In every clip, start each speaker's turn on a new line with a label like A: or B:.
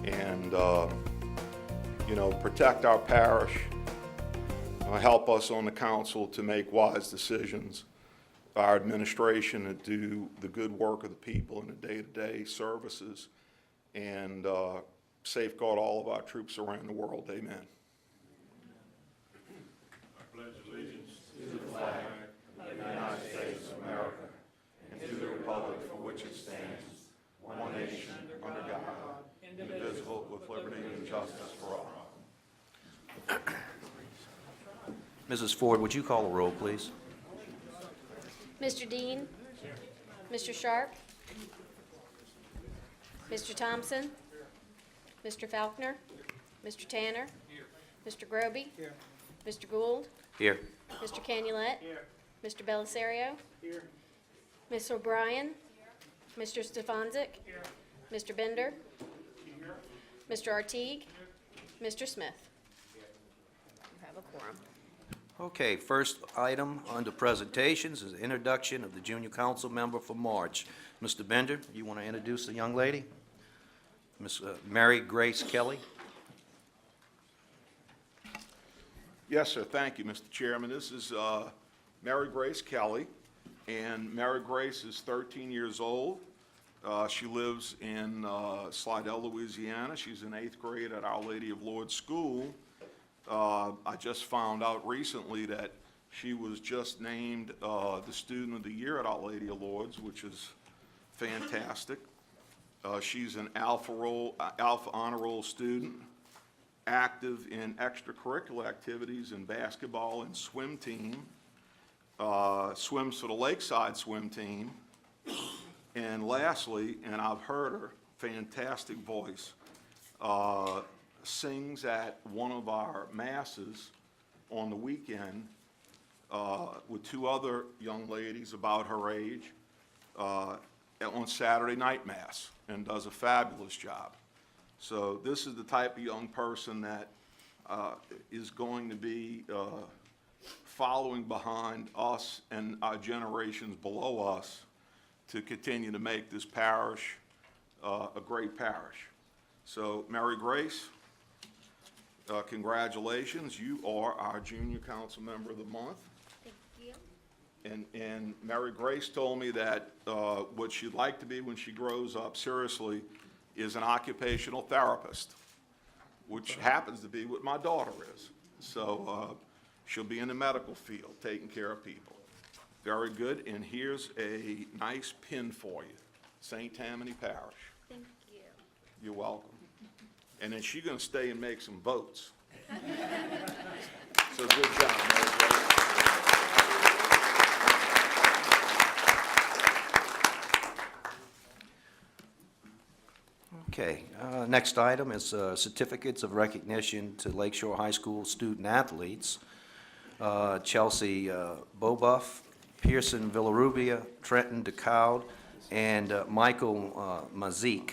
A: And you know, protect our parish, help us on the council to make wise decisions, our administration to do the good work of the people in the day-to-day services, and safeguard all of our troops around the world. Amen.
B: I pledge allegiance
A: To the flag of the United States of America and to the republic for which it stands, one nation, under God, indivisible, with liberty and justice for all.
C: Mrs. Ford, would you call the roll, please?
D: Mr. Dean? Mr. Sharp? Mr. Thompson? Mr. Faulkner? Mr. Tanner? Mr. Groby? Mr. Gould?
C: Here.
D: Mr. Canulette? Mr. Belisario? Ms. O'Brien? Mr. Stefanczyk? Mr. Bender? Mr. Artigue? Mr. Smith? You have a quorum.
C: Okay, first item under presentations is introduction of the junior council member for March. Mr. Bender, you want to introduce the young lady? Miss Mary Grace Kelly.
A: Yes, sir. Thank you, Mr. Chairman. This is Mary Grace Kelly, and Mary Grace is 13 years old. She lives in Slidell, Louisiana. She's in 8th grade at Our Lady of Lourdes School. I just found out recently that she was just named the Student of the Year at Our Lady of Lourdes, which is fantastic. She's an Alpha Honor Roll student, active in extracurricular activities in basketball and swim team, swims for the Lakeside swim team, and lastly, and I've heard her, fantastic voice, sings at one of our masses on the weekend with two other young ladies about her age on Saturday night mass, and does a fabulous job. So this is the type of young person that is going to be following behind us and our generations below us to continue to make this parish a great parish. So Mary Grace, congratulations. You are our junior council member of the month.
D: Thank you.
A: And Mary Grace told me that what she'd like to be when she grows up, seriously, is an occupational therapist, which happens to be what my daughter is. So she'll be in the medical field, taking care of people. Very good, and here's a nice pin for you, St. Tammany Parish.
D: Thank you.
A: You're welcome. And then she's gonna stay and make some votes. So good job, Mary Grace.
C: Okay, next item is certificates of recognition to Lakeshore High School student athletes. Chelsea Bobuff, Pearson Villarubia, Trenton DeCowd, and Michael Mazik,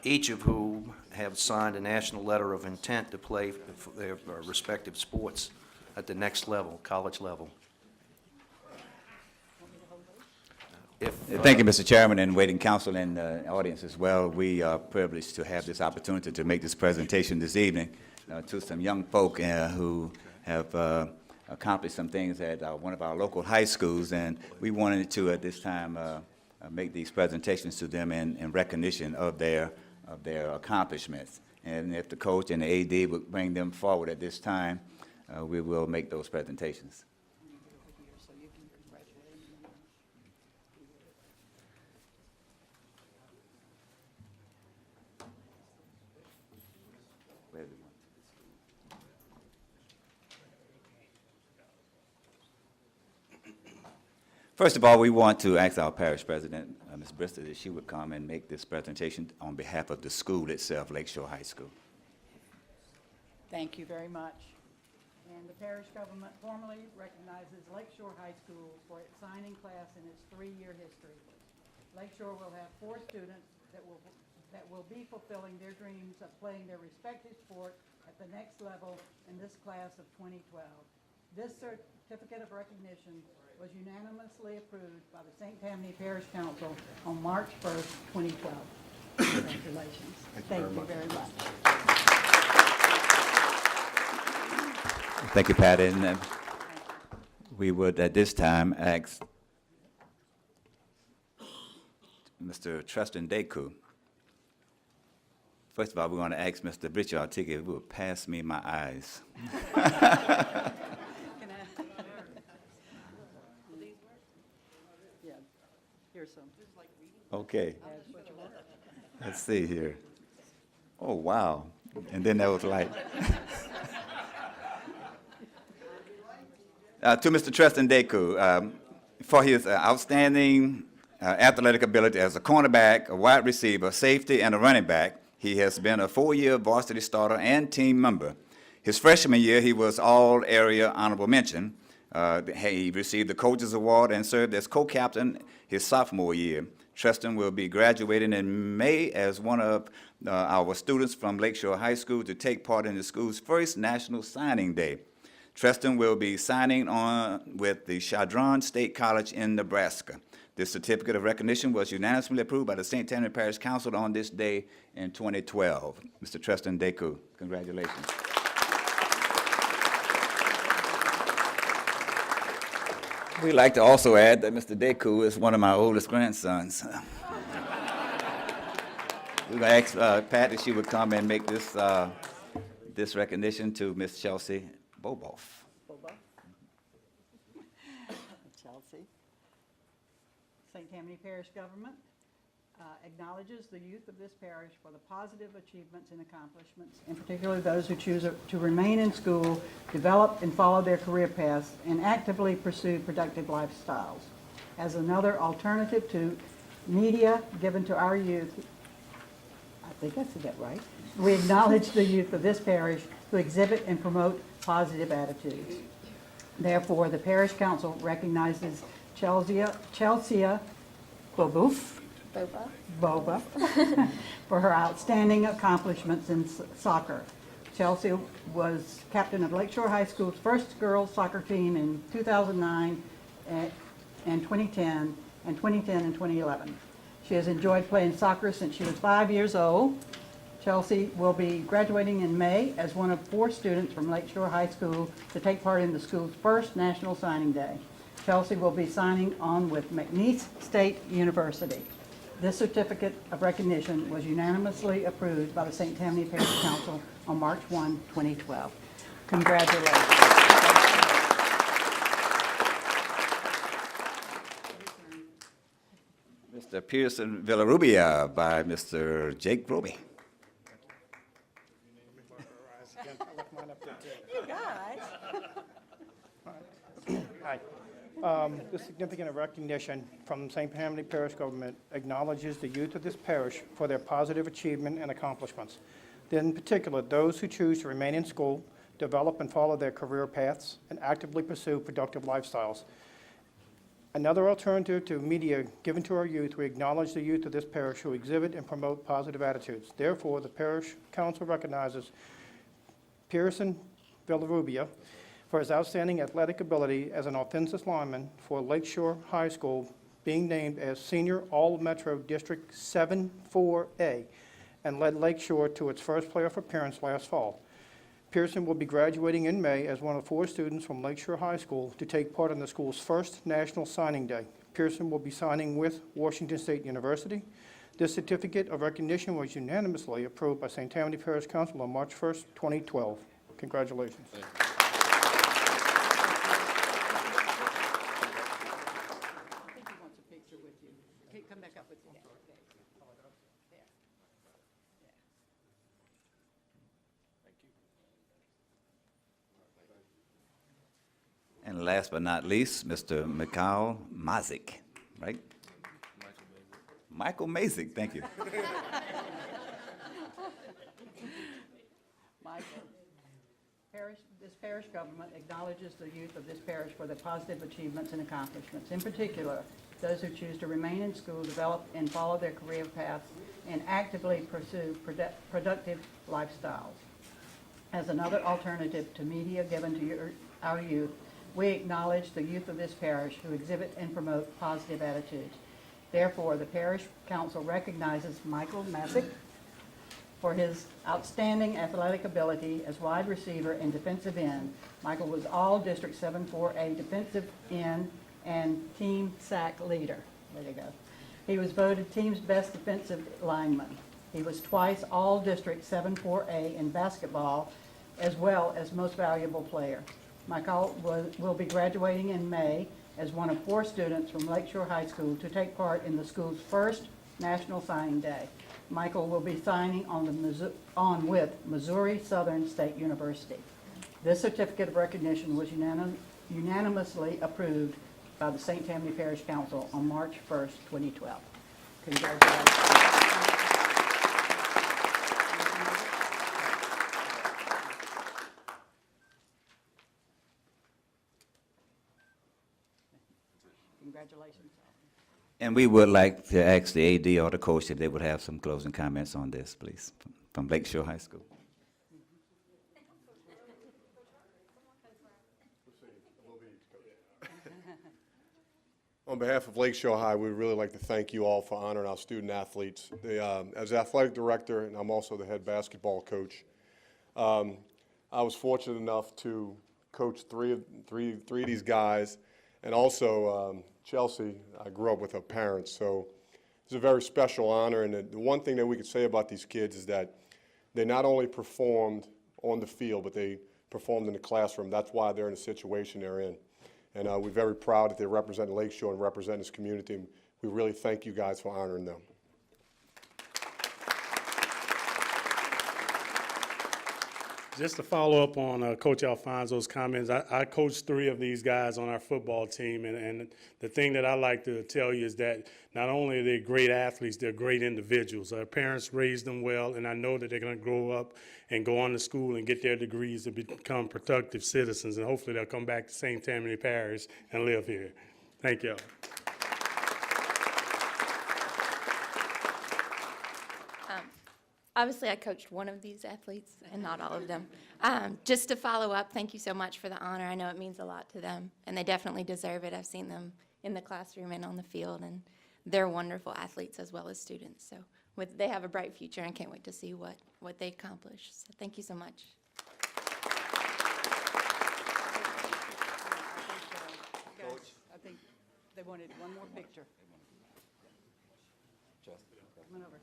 C: each of whom have signed a national letter of intent to play for their respective sports at the next level, college level.
E: Thank you, Mr. Chairman, and waiting council and audience as well. We are privileged to have this opportunity to make this presentation this evening to some young folk who have accomplished some things at one of our local high schools, and we wanted to, at this time, make these presentations to them in recognition of their accomplishments. And if the coach and the AD would bring them forward at this time, we will make those presentations. First of all, we want to ask our parish president, Ms. Bristol, that she would come and make this presentation on behalf of the school itself, Lakeshore High School.
F: Thank you very much. And the parish government formally recognizes Lakeshore High School for its signing class in its 3-year history. Lakeshore will have 4 students that will be fulfilling their dreams of playing their respective sport at the next level in this class of 2012. This certificate of recognition was unanimously approved by the St. Tammany Parish Council on March 1st, 2012. Congratulations. Thank you very much.
E: Thank you, Patty. And we would, at this time, ask Mr. Tristan Deku. First of all, we're going to ask Mr. Richard Artiga if he will pass me my eyes.
F: Yeah, here's some.
E: Okay. Let's see here. Oh, wow. And then that was light. To Mr. Tristan Deku, for his outstanding athletic ability as a cornerback, a wide receiver, safety, and a running back, he has been a 4-year varsity starter and team member. His freshman year, he was all-area honorable mention. He received the Coaches Award and served as co-captain his sophomore year. Tristan will be graduating in May as one of our students from Lakeshore High School to take part in the school's first National Signing Day. Tristan will be signing on with the Chadron State College in Nebraska. This certificate of recognition was unanimously approved by the St. Tammany Parish Council on this day in 2012. Mr. Tristan Deku, congratulations. We'd like to also add that Mr. Deku is one of my oldest grandsons. We're going to ask Pat if she would come and make this, this recognition to Miss Chelsea Boboff.
F: Chelsea. St. Tammany Parish Government acknowledges the youth of this parish for the positive achievements and accomplishments, in particular those who choose to remain in school, develop and follow their career paths, and actively pursue productive lifestyles. As another alternative to media given to our youth, I think I said that right, we acknowledge the youth of this parish who exhibit and promote positive attitudes. Therefore, the Parish Council recognizes Chelsea Boba for her outstanding accomplishments in soccer. Chelsea was captain of Lakeshore High School's first girls soccer team in 2009 and 2010 and 2011. She has enjoyed playing soccer since she was 5 years old. Chelsea will be graduating in May as one of 4 students from Lakeshore High School to take part in the school's first National Signing Day. Chelsea will be signing on with McNeese State University. This certificate of recognition was unanimously approved by the St. Tammany Parish Council on March 1, 2012. Congratulations.
E: Mr. Pearson Villarubia by Mr. Jake Roby.
F: You guys.
G: Hi. This significant recognition from St. Tammany Parish Government acknowledges the youth of this parish for their positive achievement and accomplishments. In particular, those who choose to remain in school, develop and follow their career paths, and actively pursue productive lifestyles. Another alternative to media given to our youth, we acknowledge the youth of this parish who exhibit and promote positive attitudes. Therefore, the Parish Council recognizes Pearson Villarubia for his outstanding athletic ability as an offensive lineman for Lakeshore High School being named as Senior All-Metro District 7-4A, and led Lakeshore to its first playoff appearance last fall. Pearson will be graduating in May as one of 4 students from Lakeshore High School to take part in the school's first National Signing Day. Pearson will be signing with Washington State University. This certificate of recognition was unanimously approved by St. Tammany Parish Council on March 1st, 2012. Congratulations.
F: I think he wants a picture with you. Okay, come back up with you.
E: And last but not least, Mr. Mikhail Mazik, right? Michael Mazik, thank you.
F: Michael, this parish government acknowledges the youth of this parish for their positive achievements and accomplishments. In particular, those who choose to remain in school, develop and follow their career paths, and actively pursue productive lifestyles. As another alternative to media given to our youth, we acknowledge the youth of this parish who exhibit and promote positive attitudes. Therefore, the Parish Council recognizes Michael Masick for his outstanding athletic ability as wide receiver and defensive end. Michael was all District 7-4A defensive end and team sack leader. There you go. He was voted team's best defensive lineman. He was twice all District 7-4A in basketball, as well as most valuable player. Michael will be graduating in May as one of 4 students from Lakeshore High School to take part in the school's first National Signing Day. Michael will be signing on with Missouri Southern State University. This certificate of recognition was unanimously approved by the St. Tammany Parish Council on March 1st, 2012. Congratulations. Congratulations.
E: And we would like to ask the AD or the coach if they would have some closing comments on this, please, from Lakeshore High School.
H: On behalf of Lakeshore High, we would really like to thank you all for honoring our student athletes. As athletic director, and I'm also the head basketball coach, I was fortunate enough to coach three of these guys, and also Chelsea, I grew up with her parents, so it's a very special honor. And the one thing that we could say about these kids is that they not only performed on the field, but they performed in the classroom. That's why they're in the situation they're in. And we're very proud that they represent Lakeshore and represent this community. And we really thank you guys for honoring them.
B: Just to follow up on Coach Alfonso's comments, I coached 3 of these guys on our football team, and the thing that I like to tell you is that not only are they great athletes, they're great individuals. Their parents raised them well, and I know that they're going to grow up and go on to school and get their degrees and become productive citizens, and hopefully they'll come back to St. Tammany Parish and live here. Thank you.
I: Obviously, I coached one of these athletes and not all of them. Just to follow up, thank you so much for the honor. I know it means a lot to them, and they definitely deserve it. I've seen them in the classroom and on the field, and they're wonderful athletes as well as students. So they have a bright future, and can't wait to see what they accomplish. So thank you so much.
F: Coach, I think they wanted one more picture. Come on over.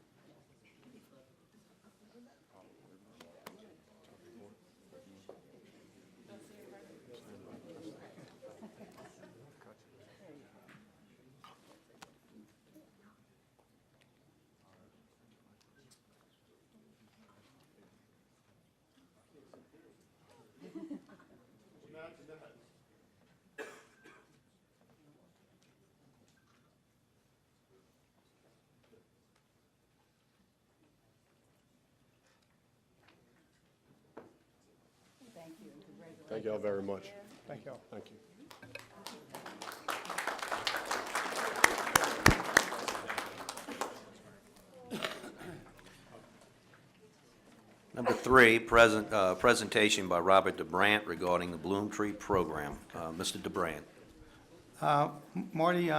F: Thank you and congratulations.
H: Thank you all very much.
G: Thank you all.
H: Thank you.
C: Number 3, presentation by Robert DeBrant regarding the Bloom Tree Program. Mr. DeBrant.
G: Marty,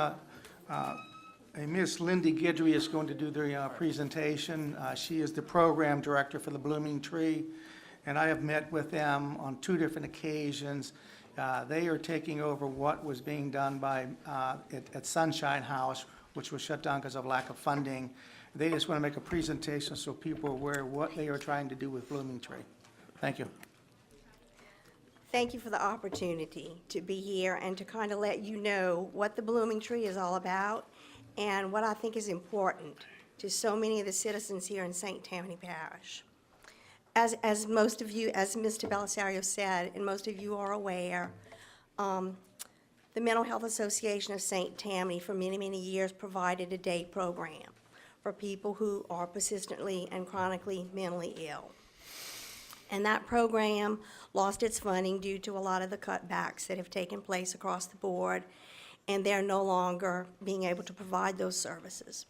J: Miss Lindy Guidry is going to do the presentation. She is the program director for the Blooming Tree, and I have met with them on 2 different occasions. They are taking over what was being done by at Sunshine House, which was shut down because of lack of funding. They just want to make a presentation so people are aware of what they are trying to do with Blooming Tree. Thank you.
K: Thank you for the opportunity to be here and to kind of let you know what the Blooming Tree is all about and what I think is important to so many of the citizens here in St. Tammany Parish. As most of you, as Mr. Belisario said, and most of you are aware, the Mental Health Association of St. Tammany for many, many years provided a day program for people who are persistently and chronically mentally ill. And that program lost its funding due to a lot of the cutbacks that have taken place across the board, and they're no longer being able to provide those services.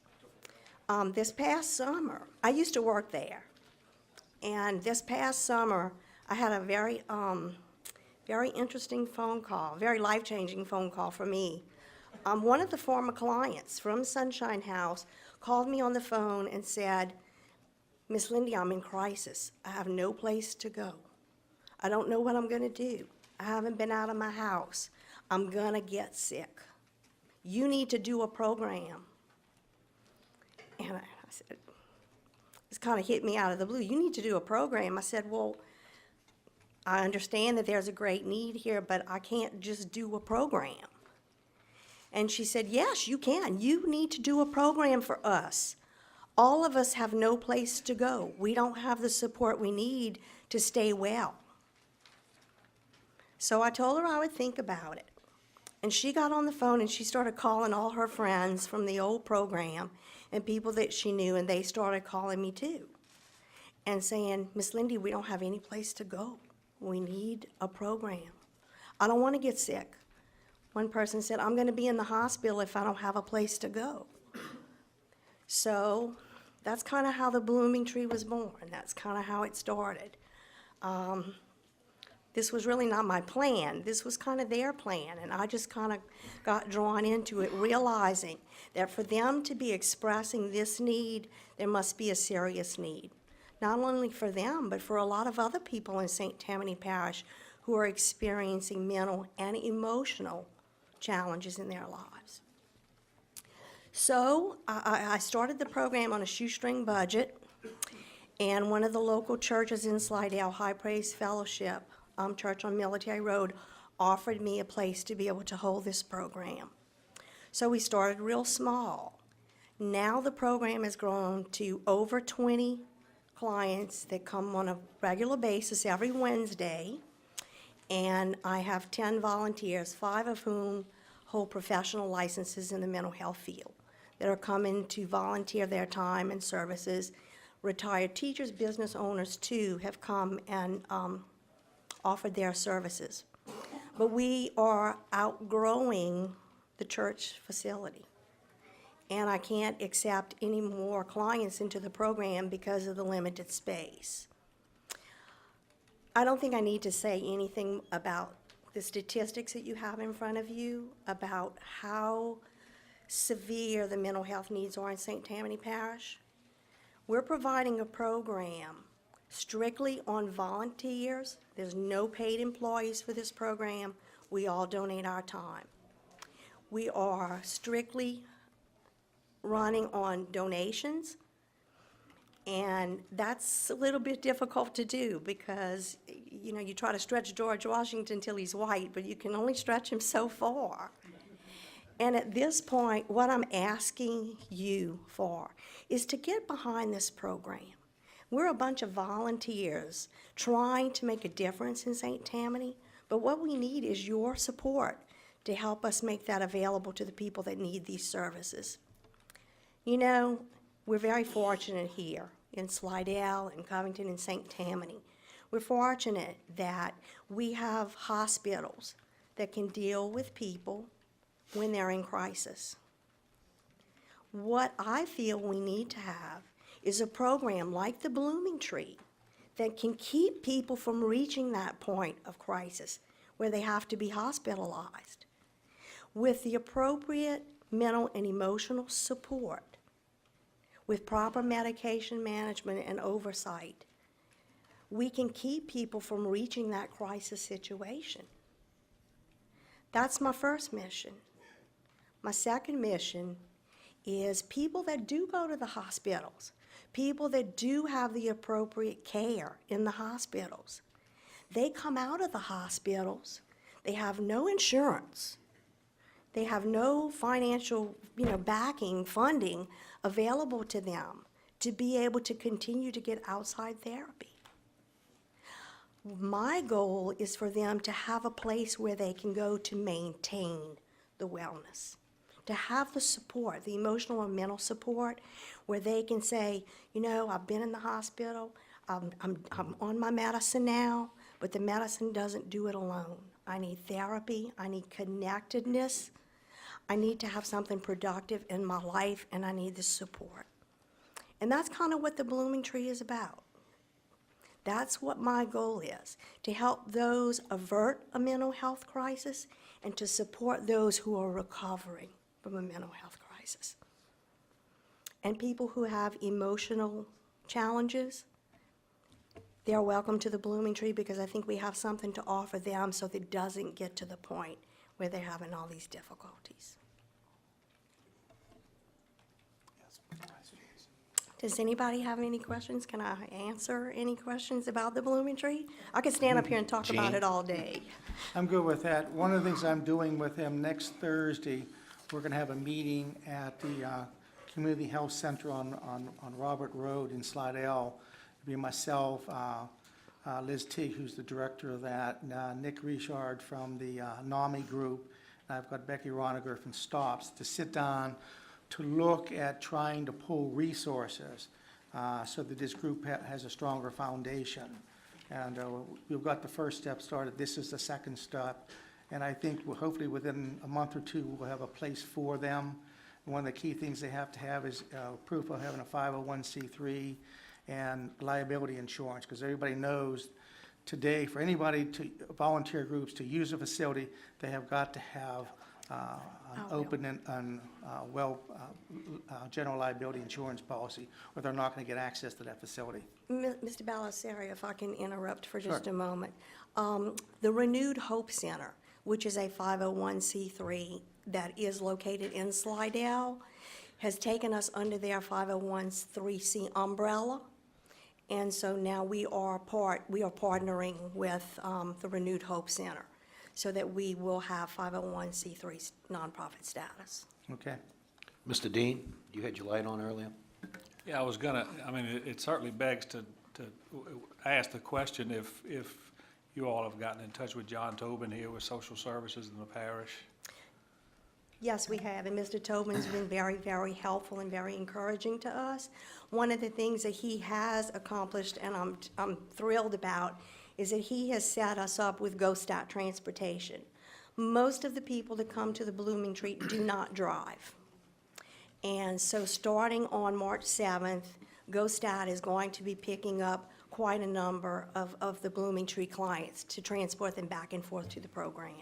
K: This past summer, I used to work there, and this past summer, I had a very interesting phone call, very life-changing phone call for me. One of the former clients from Sunshine House called me on the phone and said, "Miss Lindy, I'm in crisis. I have no place to go. I don't know what I'm going to do. I haven't been out of my house. I'm going to get sick. You need to do a program." And I said, this kind of hit me out of the blue. "You need to do a program." I said, "Well, I understand that there's a great need here, but I can't just do a program." And she said, "Yes, you can. You need to do a program for us. All of us have no place to go. We don't have the support we need to stay well." So I told her I would think about it. And she got on the phone and she started calling all her friends from the old program and people that she knew, and they started calling me too and saying, "Miss Lindy, we don't have any place to go. We need a program. I don't want to get sick." One person said, "I'm going to be in the hospital if I don't have a place to go." So that's kind of how the Blooming Tree was born. That's kind of how it started. This was really not my plan. This was kind of their plan, and I just kind of got drawn into it, realizing that for them to be expressing this need, there must be a serious need. Not only for them, but for a lot of other people in St. Tammany Parish who are experiencing mental and emotional challenges in their lives. So I started the program on a shoestring budget, and one of the local churches in Slidell, High Praise Fellowship Church on Military Road, offered me a place to be able to hold this program. So we started real small. Now the program has grown to over 20 clients that come on a regular basis every Wednesday, and I have 10 volunteers, 5 of whom hold professional licenses in the mental health field that are coming to volunteer their time and services. Retired teachers, business owners too, have come and offered their services. But we are outgrowing the church facility, and I can't accept any more clients into the program because of the limited space. I don't think I need to say anything about the statistics that you have in front of you about how severe the mental health needs are in St. Tammany Parish. We're providing a program strictly on volunteers. There's no paid employees for this program. We all donate our time. We are strictly running on donations, and that's a little bit difficult to do because, you know, you try to stretch George Washington till he's white, but you can only stretch him so far. And at this point, what I'm asking you for is to get behind this program. We're a bunch of volunteers trying to make a difference in St. Tammany, but what we need is your support to help us make that available to the people that need these services. You know, we're very fortunate here in Slidell and Covington and St. Tammany. We're fortunate that we have hospitals that can deal with people when they're in crisis. What I feel we need to have is a program like the Blooming Tree that can keep people from reaching that point of crisis where they have to be hospitalized with the appropriate mental, and emotional support with proper medication management and oversight, we can keep people from reaching that crisis situation. That's my first mission. My second mission is people that do go to the hospitals, people that do have the appropriate care in the hospitals. They come out of the hospitals, they have no insurance, they have no financial, backing, funding available to them to be able to continue to get outside therapy. My goal is for them to have a place where they can go to maintain the wellness, to have the support, the emotional and mental support, where they can say, I've been in the hospital, I'm on my medicine now, but the medicine doesn't do it alone. I need therapy, I need connectedness, I need to have something productive in my life, and I need the support. And that's kind of what the Blooming Tree is about. That's what my goal is, to help those avert a mental health crisis and to support those who are recovering from a mental health crisis. And people who have emotional challenges, they're welcome to the Blooming Tree because I think we have something to offer them so that it doesn't get to the point where they're having all these difficulties. Does anybody have any questions? Can I answer any questions about the Blooming Tree? I could stand up here and talk about it all day.
J: I'm good with that. One of the things I'm doing with them next Thursday, we're going to have a meeting at the Community Health Center on Robert Road in Slidell. It'll be myself, Liz Teague, who's the director of that, Nick Richard from the NAMI group, and I've got Becky Roniger from STOPS to sit down to look at trying to pull resources so that this group has a stronger foundation. And we've got the first step started. This is the second step. And I think hopefully within a month or two, we'll have a place for them. And one of the key things they have to have is proof of having a 501c3 and liability insurance, because everybody knows today for anybody to volunteer groups to use a facility, they have got to have an open and general liability insurance policy, or they're not going to get access to that facility.
K: Mr. Balisario, if I can interrupt for just a moment. The Renewed Hope Center, which is a 501c3 that is located in Slidell, has taken us under their 501c3 umbrella. And so now we are partnering with the Renewed Hope Center so that we will have 501c3 nonprofit status.
J: Okay.
C: Mr. Dean, you had your light on earlier?
L: Yeah, I was gonna, it certainly begs to ask the question if you all have gotten in touch with John Tobin here with Social Services in the parish.
K: Yes, we have, and Mr. Tobin's been very, very helpful and very encouraging to us. One of the things that he has accomplished, and I'm thrilled about, is that he has set us up with GoStat transportation. Most of the people that come to the Blooming Tree do not drive. And so starting on March 7th, GoStat is going to be picking up quite a number of the Blooming Tree clients to transport them back and forth to the program.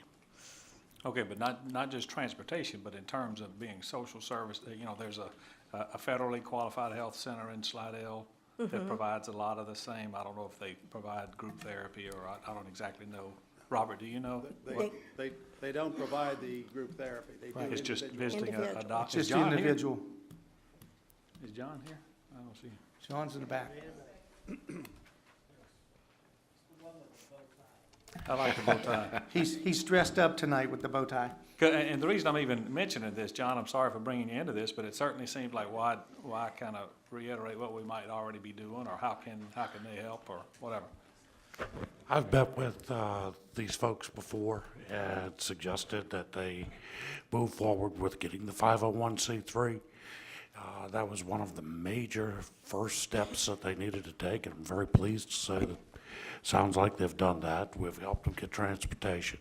L: Okay, but not just transportation, but in terms of being social service, there's a federally qualified health center in Slidell that provides a lot of the same. I don't know if they provide group therapy or I don't exactly know. Robert, do you know?
M: They don't provide the group therapy. They do
L: It's just
M: individual.
L: visiting a doctor.
J: Just the individual.
L: Is John here? I don't see.
J: John's in the back.
L: I like the bow tie.
J: He's dressed up tonight with the bow tie.
L: And the reason I'm even mentioning this, John, I'm sorry for bringing you into this, but it certainly seems like why kind of reiterate what we might already be doing, or how can they help, or whatever.
N: I've met with these folks before and suggested that they move forward with getting the 501c3. That was one of the major first steps that they needed to take, and I'm very pleased to say that sounds like they've done that. We've helped them get transportation.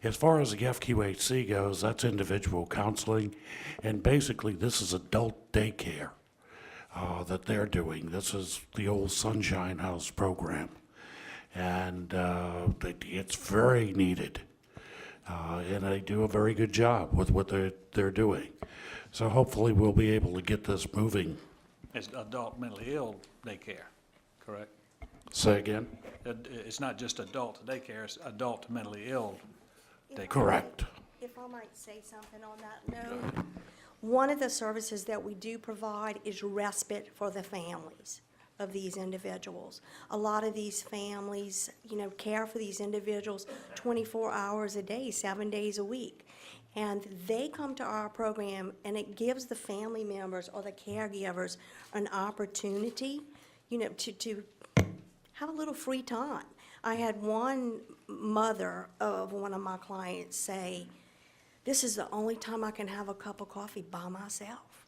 N: As far as the FQHC goes, that's individual counseling, and basically this is adult daycare that they're doing. This is the old Sunshine House program, and it's very needed. and they do a very good job with what they're doing. So hopefully we'll be able to get this moving.
L: It's adult mentally ill daycare, correct?
N: Say again?
L: It's not just adult daycare, it's adult mentally ill daycare.
N: Correct.
K: If I might say something on that note, one of the services that we do provide is respite for the families of these individuals. A lot of these families, care for these individuals 24 hours a day, 7 days a week. And they come to our program, and it gives the family members or the caregivers an opportunity, to have a little free time. I had one mother of one of my clients say, "This is the only time I can have a cup of coffee by myself."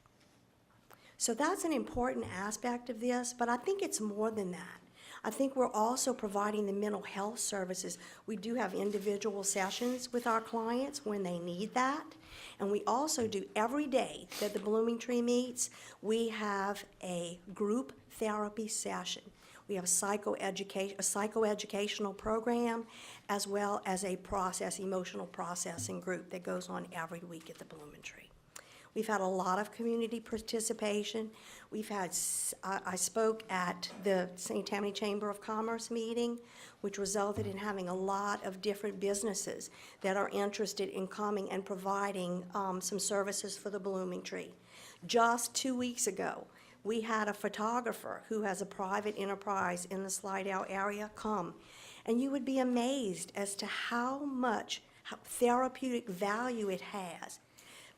K: So that's an important aspect of this, but I think it's more than that. I think we're also providing the mental health services. We do have individual sessions with our clients when they need that. And we also do, every day that the Blooming Tree meets, we have a group therapy session. We have a psychoeducational program, as well as a emotional processing group that goes on every week at the Blooming Tree. We've had a lot of community participation. I spoke at the St. Tammany Chamber of Commerce meeting, which resulted in having a lot of different businesses that are interested in coming and providing some services for the Blooming Tree. Just 2 weeks ago, we had a photographer who has a private enterprise in the Slidell area come, and you would be amazed as to how therapeutic value it has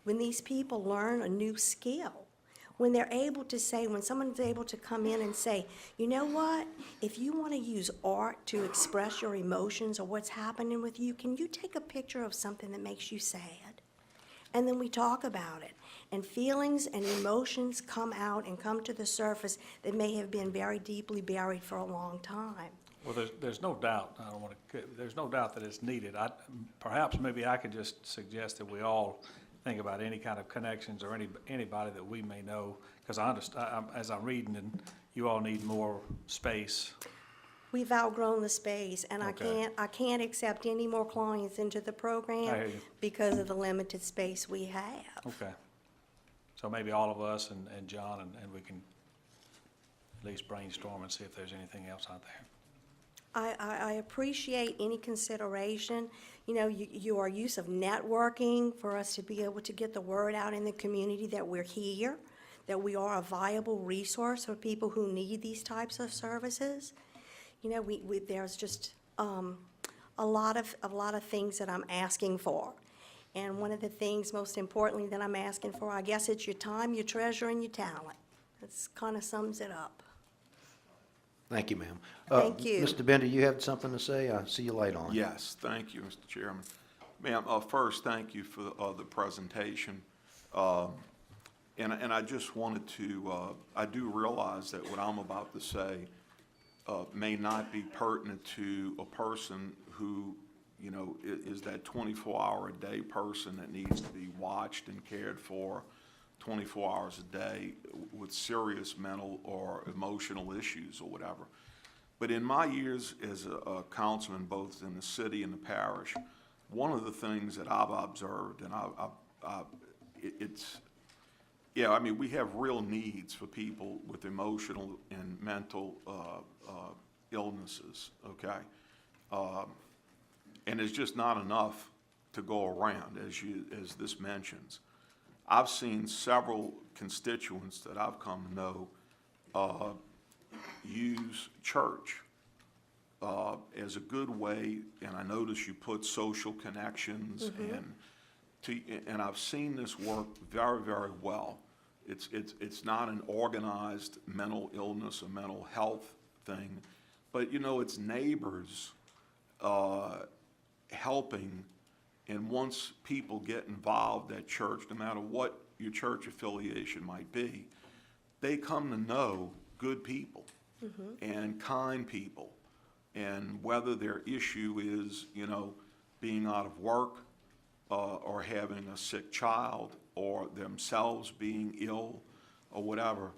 K: when these people learn a new skill, when someone's able to come in and say, "You know what, if you want to use art to express your emotions or what's happening with you, can you take a picture of something that makes you sad?" And then we talk about it, and feelings and emotions come out and come to the surface that may have been very deeply buried for a long time.
L: Well, there's no doubt, there's no doubt that it's needed. Perhaps maybe I could just suggest that we all think about any kind of connections or anybody that we may know, because I understand, as I'm reading, and you all need more space.
K: We've outgrown the space, and
L: Okay.
K: I can't accept any more clients into the
L: I hear
K: program
L: you.
K: because of the limited space we have.
L: Okay. So maybe all of us and John, and we can at least brainstorm and see if there's anything else out there.
K: I appreciate any consideration, your use of networking for us to be able to get the word out in the community that we're here, that we are a viable resource for people who need these types of services. There's just a lot of things that I'm asking for. And one of the things, most importantly, that I'm asking for, I guess it's your time, your treasure, and your talent. That kind of sums it up.
C: Thank you, ma'am.
K: Thank you.
C: Mr. Bender, you have something to say? I see your light on.
A: Yes, thank you, Mr. Chairman. Ma'am, first, thank you for the presentation. And I just wanted to, I do realize that what I'm about to say may not be pertinent to a person who, is that 24-hour-a-day person that needs to be watched and cared for 24 hours a day with serious mental or emotional issues or whatever. But in my years as a councilman, both in the city and the parish, one of the things that I've observed, and we have real needs for people with emotional and mental illnesses, okay? And there's just not enough to go around, as this mentions. I've seen several constituents that I've come to know use church as a good way, and I notice you put social connections and I've seen this work very, very well. It's not an organized mental illness or mental health thing, but it's neighbors helping. And once people get involved at church, no matter what your church affiliation might be, they come to know good people and kind people. And whether their issue is, being out of work or having a sick child or themselves being ill or whatever,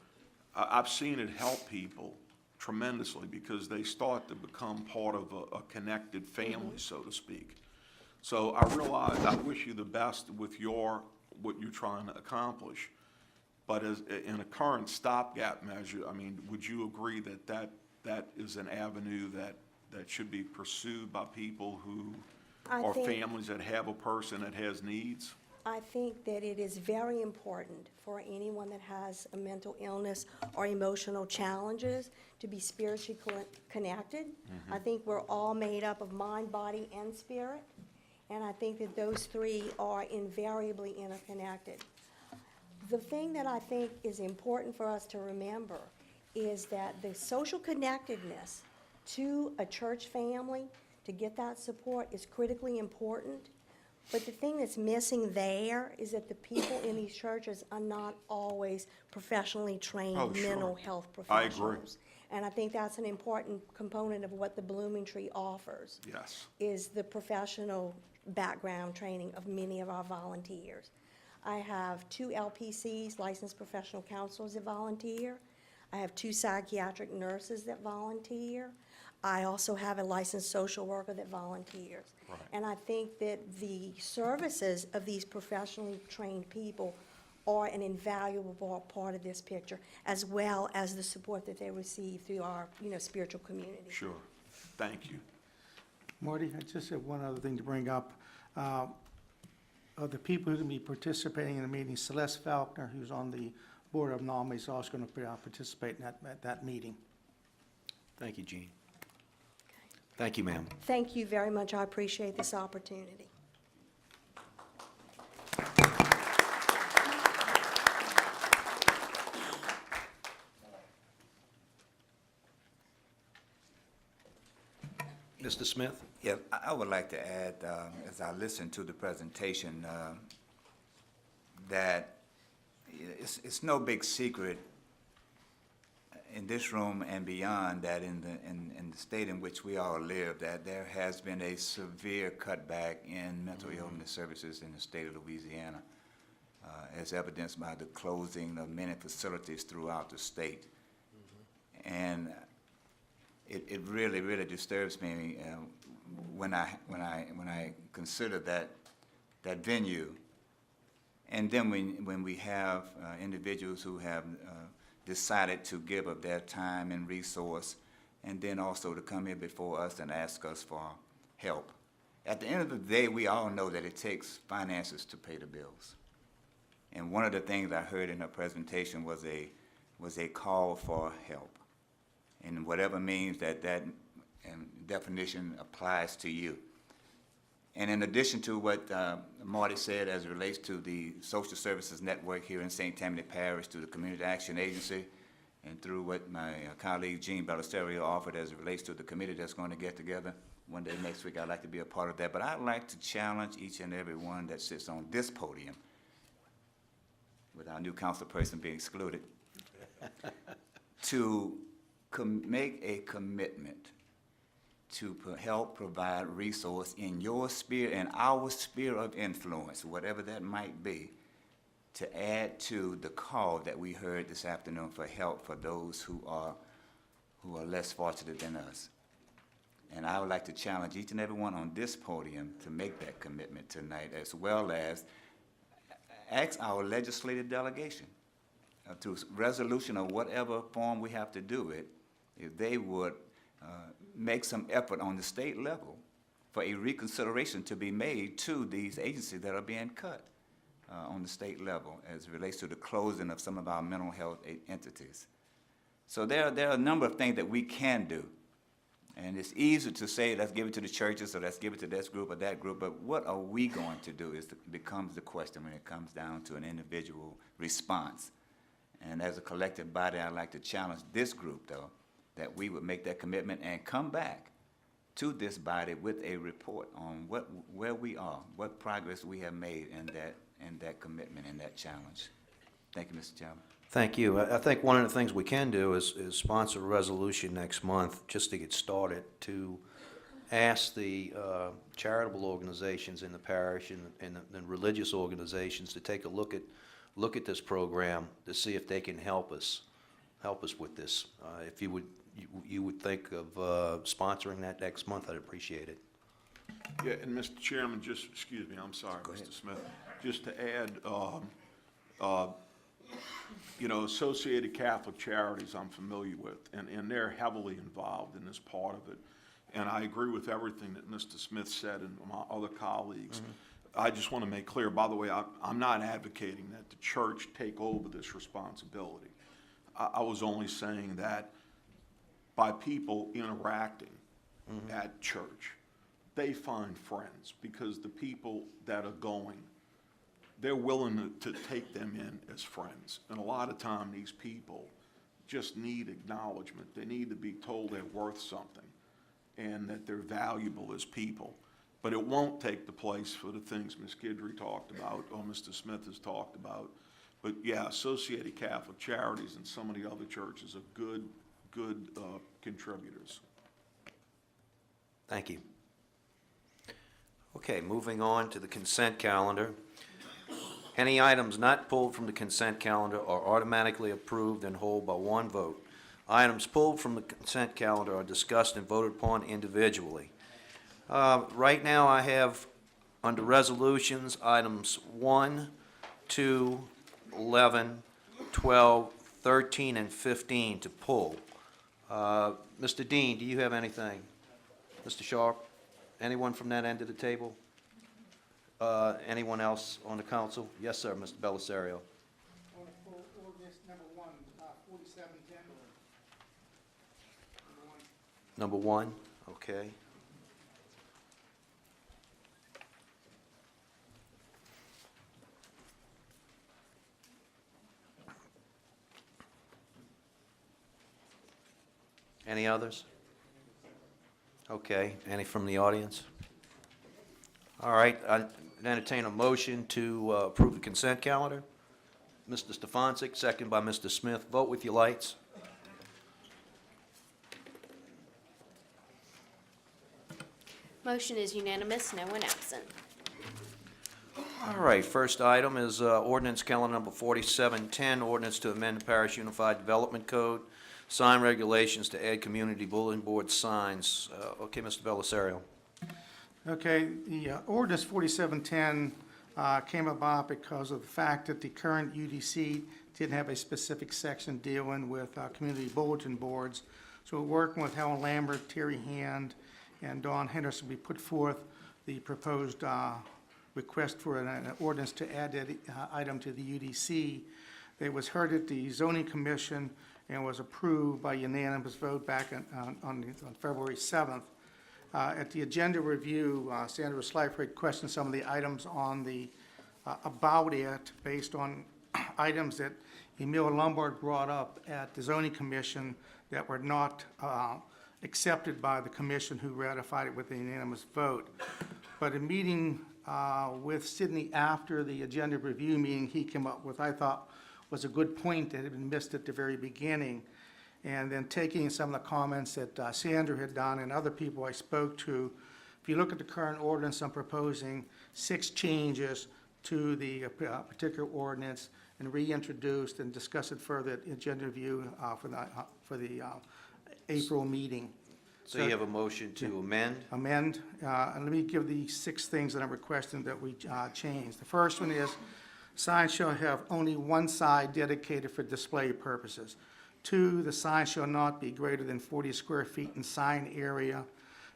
A: I've seen it help people tremendously because they start to become part of a connected family, so to speak. So I realize, I wish you the best with what you're trying to accomplish. But in a current stopgap measure, I mean, would you agree that is an avenue that should be pursued by people who are families that have a person that has needs?
K: I think that it is very important for anyone that has a mental illness or emotional challenges to be spiritually connected. I think we're all made up of mind, body, and spirit, and I think that those three are invariably interconnected. The thing that I think is important for us to remember is that the social connectedness to a church family, to get that support, is critically important. But the thing that's missing there is that the people in these churches are not always professionally trained
A: Oh, sure.
K: mental health
A: I agree.
K: professionals. And I think that's an important component of what the Blooming Tree offers.
A: Yes.
K: Is the professional background training of many of our volunteers. I have 2 LPCs, licensed professional counselors, that volunteer. I have 2 psychiatric nurses that volunteer. I also have a licensed social worker that volunteers.
A: Right.
K: And I think that the services of these professionally trained people are an invaluable part of this picture, as well as the support that they receive through our, spiritual community.
A: Sure. Thank you.
J: Marty, I just have one other thing to bring up. Of the people who are going to be participating in the meeting, Celeste Faulkner, who's on the Board of Nominees, is also going to participate in that meeting.
C: Thank you, Jean. Thank you, ma'am.
K: Thank you very much. I appreciate this opportunity.
C: Mr. Smith?
E: Yeah, I would like to add, as I listened to the presentation, that it's no big secret in this room and beyond that in the state in which we all live, that there has been a severe cutback in mental illness services in the state of Louisiana, as evidenced by the closing of many facilities throughout the state. And it really, really disturbs me when I consider that venue, and then when we have individuals who have decided to give of their time and resource, and then also to come here before us and ask us for help. At the end of the day, we all know that it takes finances to pay the bills. And one of the things I heard in her presentation was a call for help, in whatever means that definition applies to you. And in addition to what Marty said as it relates to the Social Services Network here in St. Tammany Parish, through the Community Action Agency, and through what my colleague Jean Belisario offered as it relates to the committee that's going to get together one day next week, I'd like to be a part of that. But I'd like to challenge each and every one that sits on this podium, with our new council person being excluded, to make a commitment to help provide resource in your sphere and our sphere of influence, whatever that might be, to add to the call that we heard this afternoon for help for those who are less fortunate than us. And I would like to challenge each and every one on this podium to make that commitment tonight, as well as ask our legislative delegation to resolution of whatever form we have to do it, if they would make some effort on the state level for a reconsideration to be made to these agencies that are being cut on the state level as it relates to the closing of some of our mental health entities. So there are a number of things that we can do. And it's easy to say, let's give it to the churches, or let's give it to this group or that group, but what are we going to do becomes the question when it comes down to an individual response. And as a collective body, I'd like to challenge this group, though, that we would make that commitment and come back to this body with a report on where we are, what progress we have made in that commitment and that challenge. Thank you, Mr. Chairman.
C: Thank you. I think one of the things we can do is sponsor a resolution next month, just to get started, to ask the charitable organizations in the parish and religious organizations to take a look at this program to see if they can help us with this. If you would think of sponsoring that next month, I'd appreciate it.
A: Yeah, and Mr. Chairman, just, excuse me, I'm sorry, Mr. Smith, just to add, you know, Associated Catholic Charities I'm familiar with, and they're heavily involved in this part of it. And I agree with everything that Mr. Smith said and my other colleagues. I just want to make clear, by the way, I'm not advocating that the church take over this responsibility. I was only saying that by people interacting at church, they find friends because the people that are going, they're willing to take them in as friends. And a lot of time, these people just need acknowledgement. They need to be told they're worth something and that they're valuable as people. But it won't take the place for the things Ms. Guidry talked about or Mr. Smith has talked about. But yeah, Associated Catholic Charities and some of the other churches are good contributors.
C: Thank you. Okay, moving on to the consent calendar. Any items not pulled from the consent calendar are automatically approved and hold by one vote. Items pulled from the consent calendar are discussed and voted upon individually. Right now, I have, under resolutions, items 1, 2, 11, 12, 13, and 15 to pull. Mr. Dean, do you have anything? Mr. Sharp? Anyone from that end of the table? Anyone else on the council? Yes, sir, Mr. Belisario.
G: Ordinance number 1, 4710.
C: Number 1, okay. Any others? Okay, any from the audience? All right, I entertain a motion to approve the consent calendar. Mr. Stefanczyk, second by Mr. Smith. Vote with your lights.
D: Motion is unanimous, no one absent.
C: All right, first item is ordinance calendar number 4710, ordinance to amend the Parish Unified Development Code, sign regulations to add community bulletin board signs. Okay, Mr. Belisario.
G: Okay, the ordinance 4710 came about because of the fact that the current UDC didn't have a specific section dealing with community bulletin boards. So we're working with Helen Lambert, Terry Hand, and Dawn Henderson, we put forth the proposed request for an ordinance to add that item to the UDC. It was heard at the zoning commission and was approved by unanimous vote back on February 7th. At the agenda review, Sandra Schleifer questioned some of the items on the about it based on items that Emil Lombard brought up at the zoning commission that were not accepted by the commission who ratified it with a unanimous vote. But in meeting with Sidney after the agenda review meeting, he came up with, I thought, was a good point that had been missed at the very beginning. And then taking some of the comments that Sandra had done and other people I spoke to, if you look at the current ordinance, I'm proposing 6 changes to the particular ordinance and reintroduced and discuss it further at agenda review for the April meeting.
C: So you have a motion to amend?
G: Amend, and let me give the 6 things that I'm requesting that we change. The first one is, sign shall have only one side dedicated for display purposes. 2, the sign shall not be greater than 40 square feet in sign area.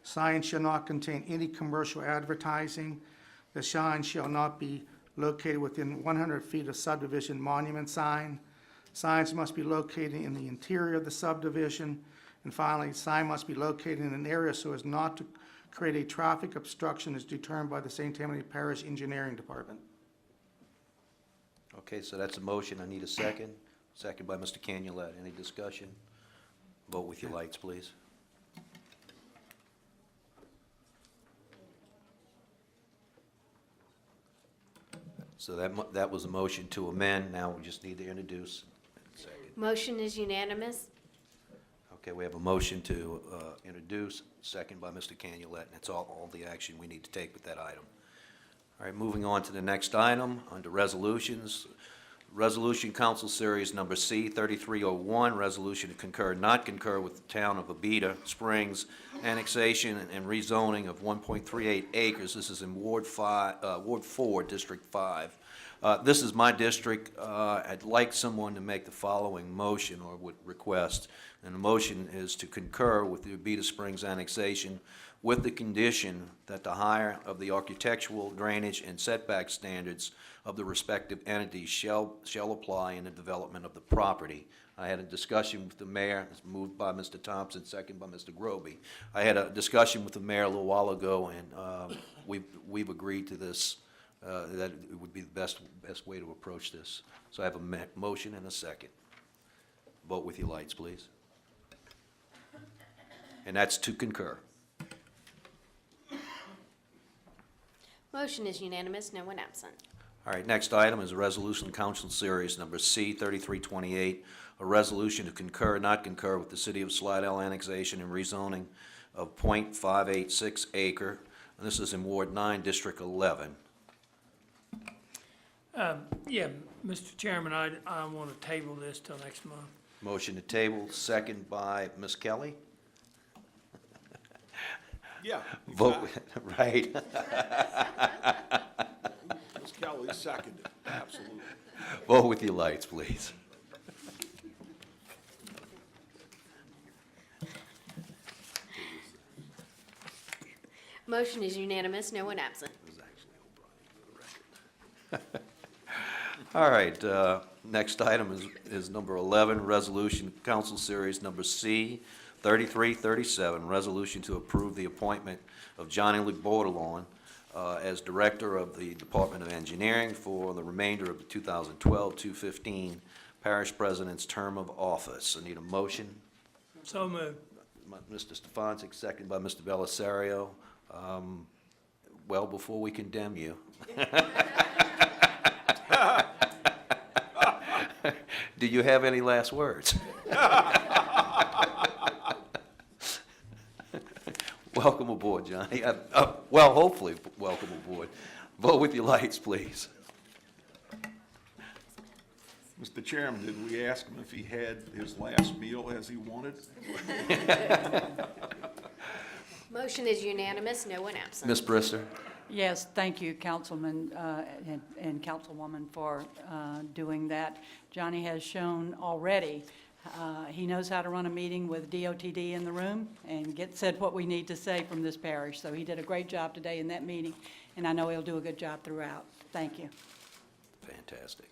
G: Sign shall not contain any commercial advertising. The sign shall not be located within 100 feet of subdivision monument sign. Signs must be located in the interior of the subdivision. And finally, sign must be located in an area so as not to create a traffic obstruction as determined by the St. Tammany Parish Engineering Department.
C: Okay, so that's a motion. I need a second. Second by Mr. Canulette. Any discussion? Vote with your lights, please. So that was a motion to amend. Now we just need to introduce. Second.
D: Motion is unanimous.
C: Okay, we have a motion to introduce, second by Mr. Canulette, and that's all the action we need to take with that item. All right, moving on to the next item, under resolutions, Resolution Council Series Number C 3301, resolution to concur, not concur with the town of Abita Springs annexation and rezoning of 1.38 acres. This is in Ward 4, District 5. This is my district. I'd like someone to make the following motion or would request. And the motion is to concur with the Abita Springs annexation with the condition that the higher of the architectural, drainage, and setback standards of the respective entities shall apply in the development of the property. I had a discussion with the mayor, it's moved by Mr. Thompson, second by Mr. Groby. I had a discussion with the mayor a little while ago, and we've agreed to this, that it would be the best way to approach this. So I have a motion and a second. Vote with your lights, please. And that's to concur.
D: Motion is unanimous, no one absent.
C: All right, next item is a resolution council series number C 3328, a resolution to concur, not concur with the City of Slidell annexation and rezoning of .586 acre. And this is in Ward 9, District 11.
O: Yeah, Mr. Chairman, I want to table this till next month.
C: Motion to table, second by Ms. Kelly.
A: Yeah.
C: Vote, right.
A: Ms. Kelly seconded, absolutely.
C: Vote with your lights, please.
D: Motion is unanimous, no one absent.
C: All right, next item is number 11, resolution council series number C 3337, resolution to approve the appointment of Johnny Bordelon as Director of the Department of Engineering for the remainder of the 2012-215 Parish President's term of office. I need a motion.
O: So moved.
C: Mr. Stefanczyk, second by Mr. Belisario. Well, before we condemn you. Do you have any last words? Welcome aboard, Johnny. Well, hopefully, welcome aboard. Vote with your lights, please.
A: Mr. Chairman, did we ask him if he had his last meal as he wanted?
D: Motion is unanimous, no one absent.
C: Ms. Brister?
F: Yes, thank you, Councilman and Councilwoman, for doing that. Johnny has shown already he knows how to run a meeting with DOTD in the room and said what we need to say from this parish. So he did a great job today in that meeting, and I know he'll do a good job throughout. Thank you.
C: Fantastic.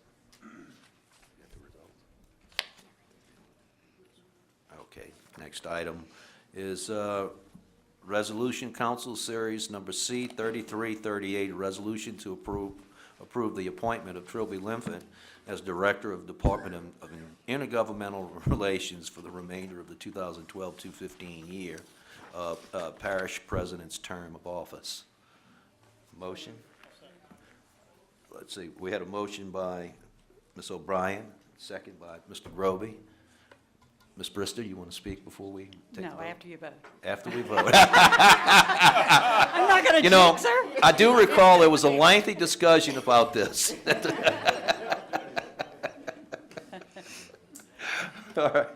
C: Okay, next item is Resolution Council Series Number C 3338, a resolution to approve the appointment of Trilby Linford as Director of Department of Intergovernmental Relations for the remainder of the 2012-215 year Parish President's term of office. Motion? Let's see, we had a motion by Ms. O'Brien, second by Mr. Groby. Ms. Brister, you want to speak before we take the vote?
F: No, after you vote.
C: After we vote.
F: I'm not going to
C: You know,
F: jinx her.
C: I do recall there was a lengthy discussion about this. All right,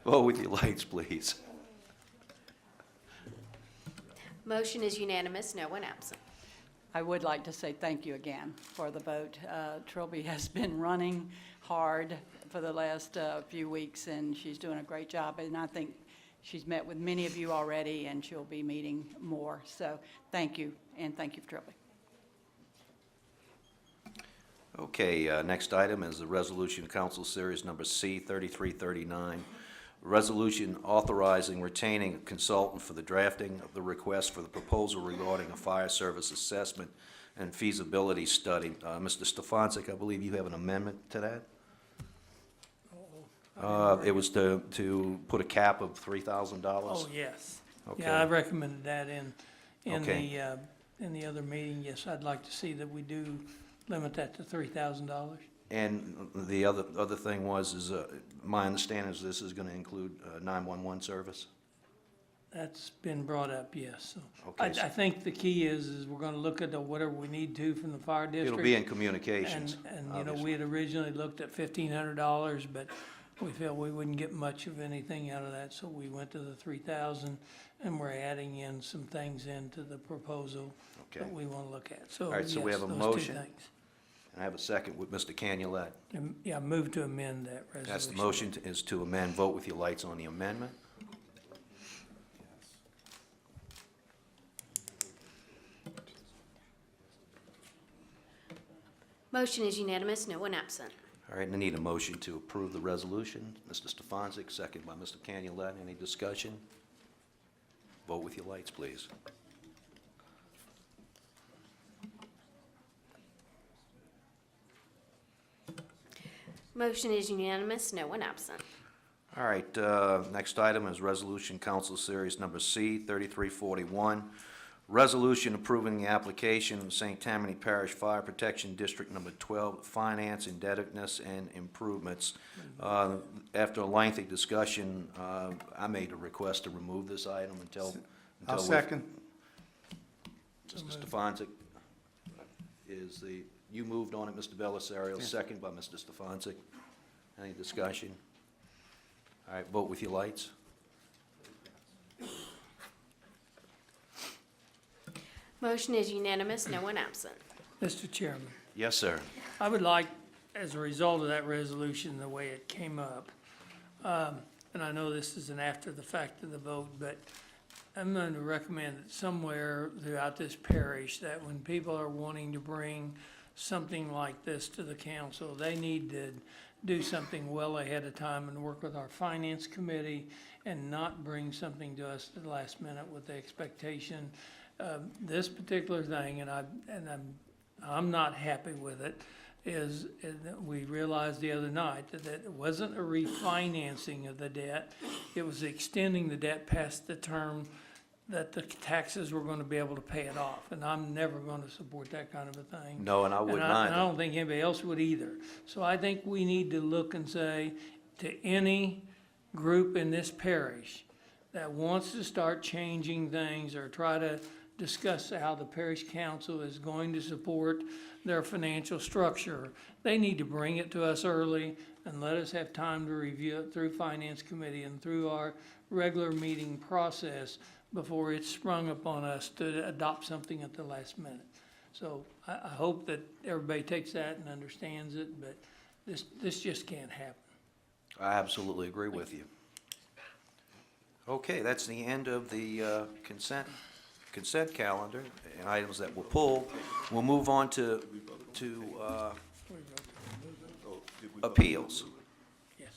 C: vote with your lights, please.
D: Motion is unanimous, no one absent.
F: I would like to say thank you again for the vote. Trilby has been running hard for the last few weeks, and she's doing a great job. And I think she's met with many of you already, and she'll be meeting more. So thank you, and thank you, Trilby.
C: Okay, next item is the Resolution Council Series Number C 3339, resolution authorizing retaining a consultant for the drafting of the request for the proposal regarding a fire service assessment and feasibility study. Mr. Stefanczyk, I believe you have an amendment to that? It was to put a cap of $3,000?
O: Oh, yes.
C: Okay.
O: Yeah, I recommended that
C: Okay.
O: in the other meeting. Yes, I'd like to see that we do limit that to $3,000.
C: And the other thing was, my understanding is this is going to include 911 service?
O: That's been brought up, yes. So
C: Okay, so-
O: I think the key is we're gonna look at whatever we need to from the fire district.
C: It'll be in communications,
O: And, you know,
C: obviously.
O: we had originally looked at $1,500, but we felt we wouldn't get much of anything out of that, so we went to the 3,000, and we're adding in some things into the proposal that
C: Okay.
O: we want to look at. So,
C: All right, so we
O: yes,
C: have a
O: those two
C: motion.
O: things.
C: And I have a second with Mr. Canulet.
O: Yeah, move to amend that resolution.
C: That's the motion is to amend. Vote with your lights on the amendment.
D: Motion is unanimous, no one absent.
C: All right, and I need a motion to approve the resolution. Mr. Stefanczyk, second by Mr. Canulet. Any discussion? Vote with your lights, please.
D: Motion is unanimous, no one absent.
C: All right, next item is Resolution Council Series Number C, 3341. Resolution approving the application of St. Tammany Parish Fire Protection District Number 12, Finance, Indebtedness, and Improvements. After a lengthy discussion, I made a request to remove this item until
J: I'll
C: we-
J: second.
C: Mr. Stefanczyk you moved on it, Mr. Belisario, second by Mr. Stefanczyk. Any discussion? All right, vote with your lights.
D: Motion is unanimous, no one absent.
O: Mr. Chairman.
C: Yes, sir.
O: I would like, as a result of that resolution, the way it came up, and I know this is an after the fact of the vote, but I'm going to recommend that somewhere throughout this parish, that when people are wanting to bring something like this to the council, they need to do something well ahead of time and work with our finance committee and not bring something to us at the last minute with the expectation. This particular thing, and I'm not happy with it, is that we realized the other night that it wasn't a refinancing of the debt. It was extending the debt past the term that the taxes were going to be able to pay it off. And I'm never going to support that kind of a thing.
C: No, and I wouldn't
O: And I
C: either.
O: don't think anybody else would either. So I think we need to look and say to any group in this parish that wants to start changing things or try to discuss how the parish council is going to support their financial structure, they need to bring it to us early and let us have time to review it through finance committee and through our regular meeting process before it's sprung upon us to adopt something at the last minute. So I hope that everybody takes that and understands it, but this just can't happen.
C: I absolutely agree with you. Okay, that's the end of the consent calendar and items that were pulled. We'll move on to appeals.
O: Yes.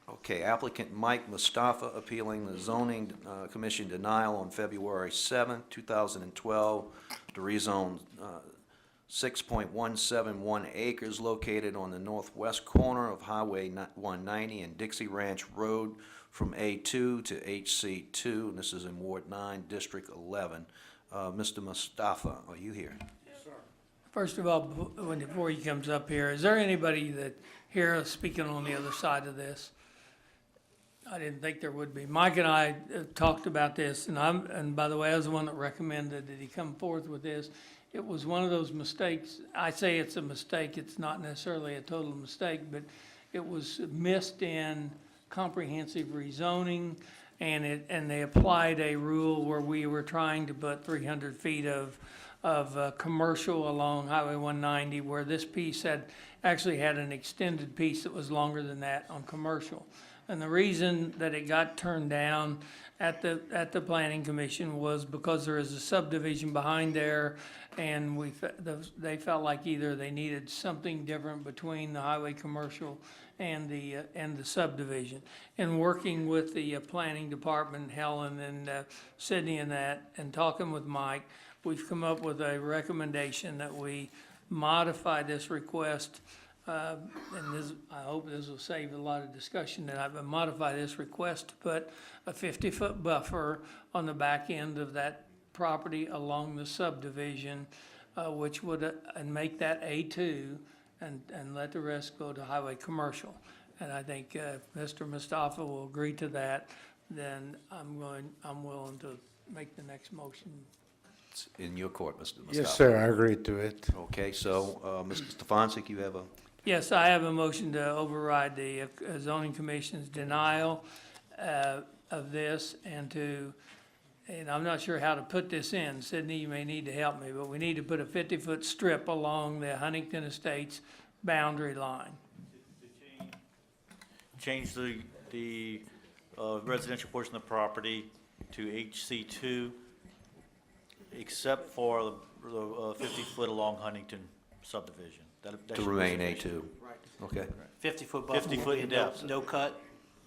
C: Okay, applicant Mike Mustafa appealing the zoning commission denial on February 7th, 2012 to rezone 6.171 acres located on the northwest corner of Highway 190 and Dixie Ranch Road from A2 to HC2, and this is in Ward 9, District 11. Mr. Mustafa, are you here?
O: First of all, before he comes up here, is there anybody that here speaking on the other side of this? I didn't think there would be. Mike and I talked about this, and by the way, I was the one that recommended that he come forth with this. It was one of those mistakes. I say it's a mistake. It's not necessarily a total mistake, but it was missed in comprehensive rezoning, and they applied a rule where we were trying to put 300 feet of commercial along Highway 190, where this piece actually had an extended piece that was longer than that on commercial. And the reason that it got turned down at the planning commission was because there is a subdivision behind there, and they felt like either they needed something different between the highway commercial and the subdivision. And working with the planning department, Helen and Sydney and talking with Mike, we've come up with a recommendation that we modify this request. I hope this will save a lot of discussion, that I've modified this request to put a 50-foot buffer on the back end of that property along the subdivision, which would, and make that A2, and let the rest go to highway commercial. And I think if Mr. Mustafa will agree to that, then I'm willing to make the next motion.
C: It's in your court, Mr. Mustafa.
N: Yes, sir, I agree to it.
C: Okay, so, Mr. Stefanczyk, you have a,
O: Yes, I have a motion to override the zoning commission's denial of this and I'm not sure how to put this in. Sydney, you may need to help me, but we need to put a 50-foot strip along the Huntington Estates boundary line.
P: Change the residential portion of the property to HC2, except for the 50-foot along Huntington subdivision. That
C: to
P: should be
C: remain
P: sufficient.
C: A2. Okay.
M: 50-foot buffer.
P: 50 foot in depth.
M: No cut?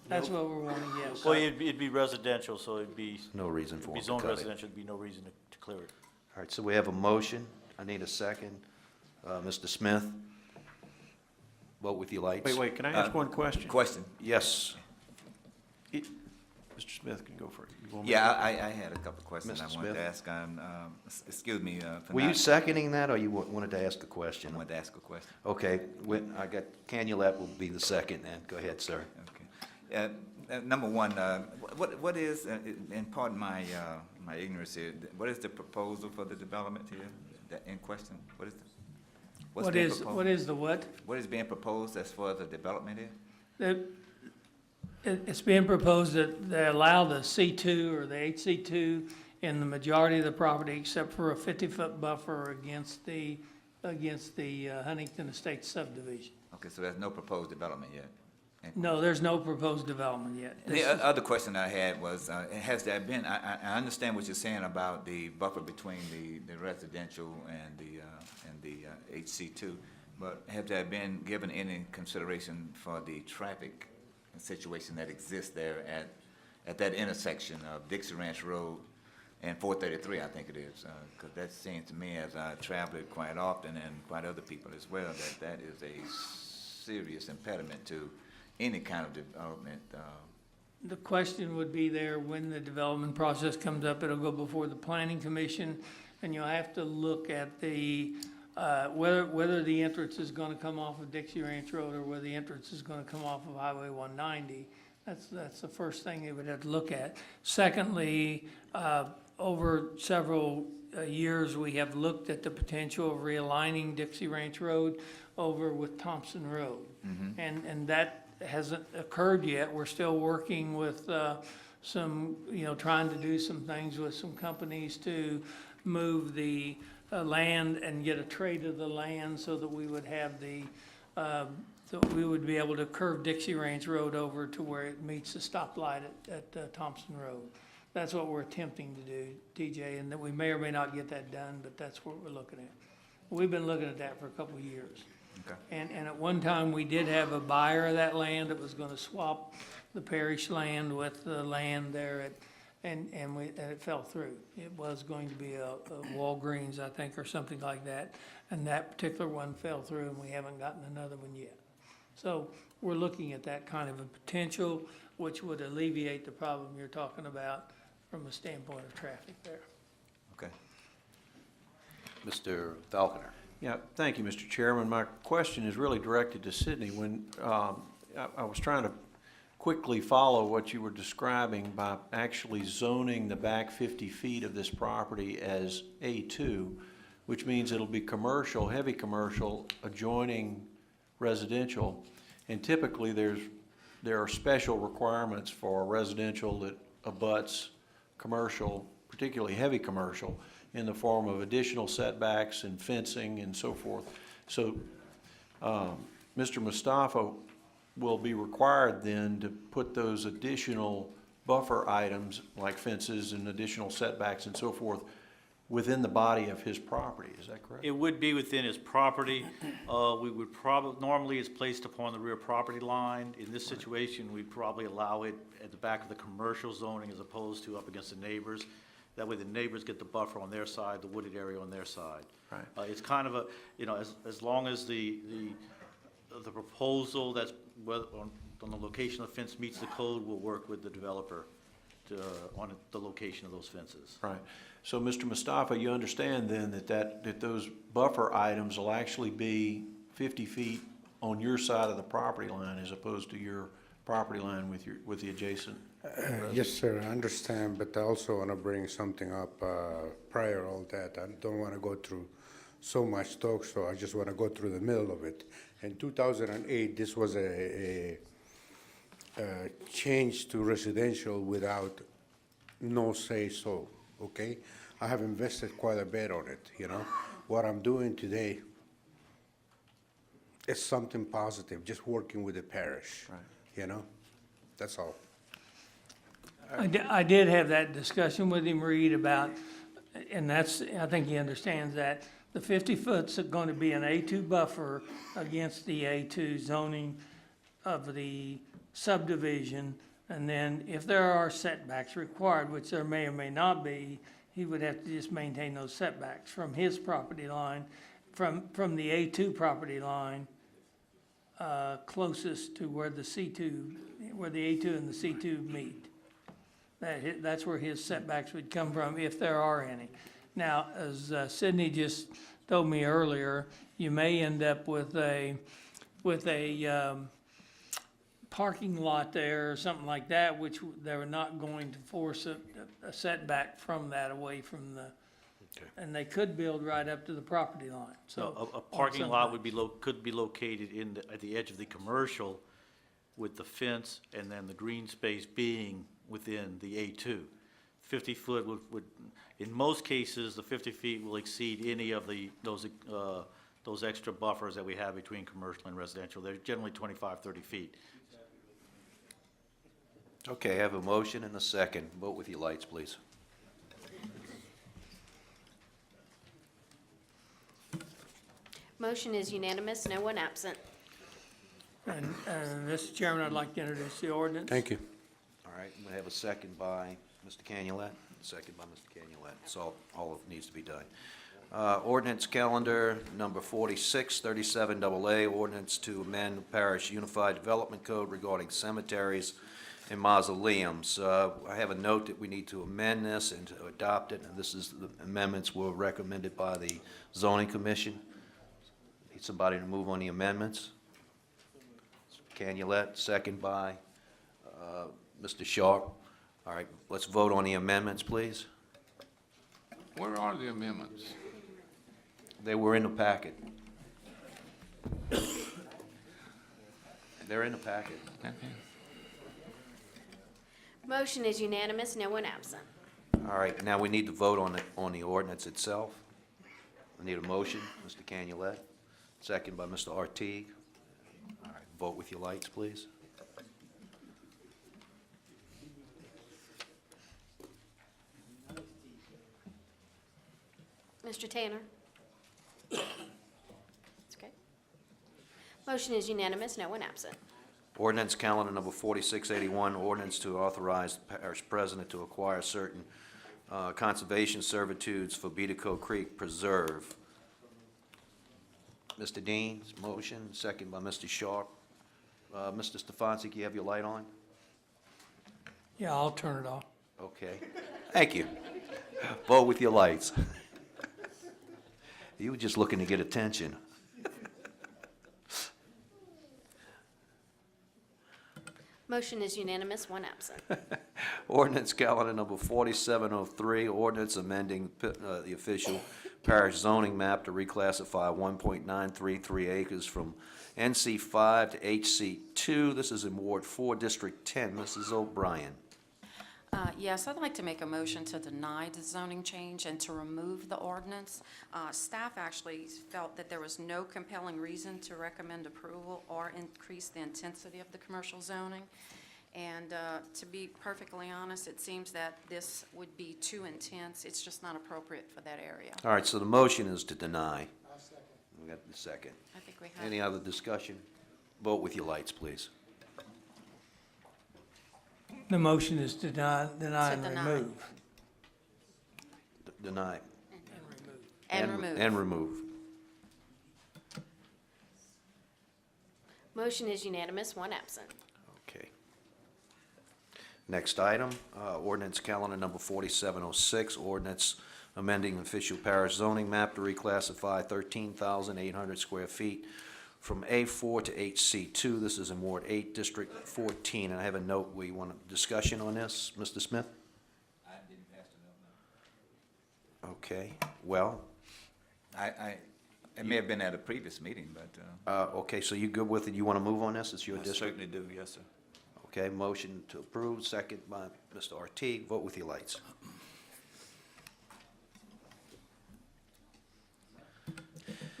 O: That's what we're wanting, yes.
P: Well, it'd be residential, so it'd be.
C: No reason
P: It'd
C: for
P: be
C: him to
P: zoned
C: cut it.
P: residential, there'd be no reason to clear it.
C: All right, so we have a motion. I need a second. Mr. Smith? Vote with your lights.
M: Wait, can I ask one question?
E: Question.
C: Yes.
M: Mr. Smith can go first. You want me
E: Yeah,
M: to-
E: I had a couple of questions I
C: Mr.
E: wanted to
C: Smith?
E: ask on, excuse me. For
C: Were you
E: not-
C: seconding that, or you wanted to ask a
E: I
C: question?
E: wanted to ask a question.
C: Okay, I got, Canulet will be the second then. Go ahead, sir.
E: Okay. Number one, what is, and pardon my ignorance here, what is the proposal for the development here that in question? What is
O: What
E: being
O: is
E: proposed?
O: the what?
E: What is being proposed as far as the development here?
O: It's being proposed that they allow the C2 or the HC2 in the majority of the property except for a 50-foot buffer against the Huntington Estates subdivision.
E: Okay, so there's no proposed development yet?
O: No, there's no proposed development yet.
E: And the other question I had was, has there been, I understand what you're saying about the buffer between the residential and the HC2, but have there been given any consideration for the traffic situation that exists there at that intersection of Dixie Ranch Road and 433, I think it is, because that seems to me, as I travel it quite often, and quite other people as well, that is a serious impediment to any kind of development.
O: The question would be there when the development process comes up, it'll go before the planning commission, and you'll have to look at the, whether the entrance is gonna come off of Dixie Ranch Road or whether the entrance is gonna come off of Highway 190. That's the first thing they would have to look at. Secondly, over several years, we have looked at the potential of realigning Dixie Ranch Road over with Thompson Road. And that hasn't occurred yet. We're still working with some, trying to do some things with some companies to move the land and get a trade of the land so that we would have so we would be able to curve Dixie Ranch Road over to where it meets the stoplight at Thompson Road. That's what we're attempting to do, TJ, and that we may or may not get that done, but that's what we're looking at. We've been looking at that for a couple of years.
E: Okay.
O: And at one time, we did have a buyer of that land that was gonna swap the parish land with the land there and it fell through. It was going to be a Walgreens, I think, or something like that, and that particular one fell through, and we haven't gotten another one yet. So we're looking at that kind of a potential, which would alleviate the problem you're talking about from a standpoint of traffic there.
E: Okay.
C: Mr. Falconer?
M: Yeah, thank you, Mr. Chairman. My question is really directed to Sydney. When I was trying to quickly follow what you were describing by actually zoning the back 50 feet of this property as A2, which means it'll be commercial, heavy commercial, adjoining residential. And typically, there are special requirements for residential that abuts commercial, particularly heavy commercial, in the form of additional setbacks and fencing and so forth. So Mr. Mustafa will be required then to put those additional buffer items like fences and additional setbacks and so forth within the body of his property. Is that correct?
P: It would be within his property. We would probably, normally it's placed upon the rear property line. In this situation, we'd probably allow it at the back of the commercial zoning as opposed to up against the neighbors. That way the neighbors get the buffer on their side, the wooded area on their side.
M: Right.
P: It's kind of a, as long as the proposal that's on the location of the fence meets the code, we'll work with the developer on the location of those fences.
M: Right. So, Mr. Mustafa, you understand then that those buffer items will actually be 50 feet on your side of the property line as opposed to your property line with the adjacent residence?
Q: Yes, sir, I understand, but I also want to bring something up prior all that. I don't want to go through so much talk, so I just want to go through the middle of it. In 2008, this was a change to residential without no say so, okay? I have invested quite a bit on it, you know? What I'm doing today is something positive, just working with the parish, you know? That's all.
O: I did have that discussion with him, Reed, about, and that's, I think he understands that, the 50-foot's going to be an A2 buffer against the A2 zoning of the subdivision, and then if there are setbacks required, which there may or may not be, he would have to just maintain those setbacks from his property line, from the A2 property line, closest to where the C2, where the A2 and the C2 meet. That's where his setbacks would come from, if there are any. Now, as Sydney just told me earlier, you may end up with a parking lot there or something like that, which they're not going to force a setback from that away from the, and they could build right up to the property line, so.
P: A parking lot would be could be located at the edge of the commercial with the fence and then the green space being within the A2. 50-foot would, in most cases, the 50 feet will exceed any of those extra buffers that we have between commercial and residential. They're generally 25, 30 feet.
C: Okay, I have a motion and a second. Vote with your lights, please.
D: Motion is unanimous, no one absent.
O: And, Mr. Chairman, I'd like to introduce the ordinance.
Q: Thank you.
C: All right, we have a second by Mr. Canulet, second by Mr. Canulet. That's all that needs to be done. Ordinance calendar number 4637AA, ordinance to amend the Parish Unified Development Code regarding cemeteries and mausoleums. I have a note that we need to amend this and to adopt it, and this is, the amendments were recommended by the Zoning Commission. Need somebody to move on the amendments? Canulet, second by Mr. Sharp. All right, let's vote on the amendments, please.
R: Where are the amendments?
C: They were in the packet. They're in the packet.
R: Okay.
D: Motion is unanimous, no one absent.
C: All right, now we need to vote on the ordinance itself. I need a motion, Mr. Canulet, second by Mr. Artigue. All right, vote with your lights, please.
D: Mr. Tanner? It's okay. Motion is unanimous, no one absent.
C: Ordinance calendar number 4681, ordinance to authorize the parish president to acquire certain conservation servitudes for Beatico Creek Preserve. Mr. Dean's motion, second by Mr. Sharp. Mr. Stefanski, you have your light on?
O: Yeah, I'll turn it off.
C: Okay. Thank you. Vote with your lights. You were just looking to get attention.
D: Motion is unanimous, one absent.
C: Ordinance calendar number 4703, ordinance amending the official parish zoning map to reclassify 1.933 acres from NC5 to HC2. This is in Ward 4, District 10. Mrs. O'Brien.
S: Yes, I'd like to make a motion to deny the zoning change and to remove the ordinance. Staff actually felt that there was no compelling reason to recommend approval or increase the intensity of the commercial zoning. And to be perfectly honest, it seems that this would be too intense. It's just not appropriate for that area.
C: All right, so the motion is to deny. I'll second. We got the second.
S: I think we have.
C: Any other discussion? Vote with your lights, please.
O: The motion is to deny and
S: deny.
O: remove.
C: Deny.
S: And remove.
C: And remove.
D: Motion is unanimous, one absent.
C: Okay. Next item, ordinance calendar number 4706, ordinance amending official parish zoning map to reclassify 13,800 square feet from A4 to HC2. This is in Ward 8, District 14, and I have a note where you want a discussion on this, Mr. Smith?
E: I didn't pass the note, no.
C: Okay, well,
E: It may have been at a previous meeting, but
C: okay, so you good with it? You want to move on this? It's your
E: I
C: district?
E: certainly do, yes, sir.
C: Okay, motion to approve, second by Mr. Ortiz. Vote with your lights.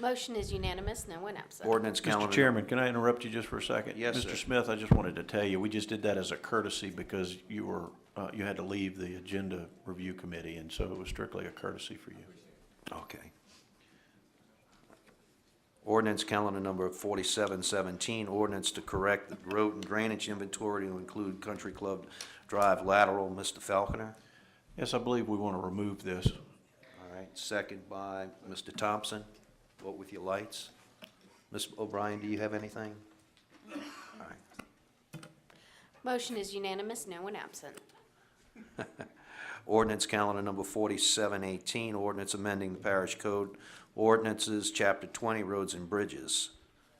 D: Motion is unanimous, no one absent.
C: Ordinance calendar.
M: Mr. Chairman, can I interrupt you just for a second?
C: Yes, sir.
M: Mr. Smith, I just wanted to tell you, we just did that as a courtesy because you were, you had to leave the Agenda Review Committee, and so it was strictly a courtesy for you.
C: Okay. Ordinance calendar number 4717, ordinance to correct the road and drainage inventory to include Country Club Drive lateral. Mr. Falconer?
M: Yes, I believe we want to remove this.
C: All right, second by Mr. Thompson. Vote with your lights. Ms. O'Brien, do you have anything? All right.
D: Motion is unanimous, no one absent.
C: Ordinance calendar number 4718, ordinance amending the parish code, ordinances, chapter 20, roads and bridges.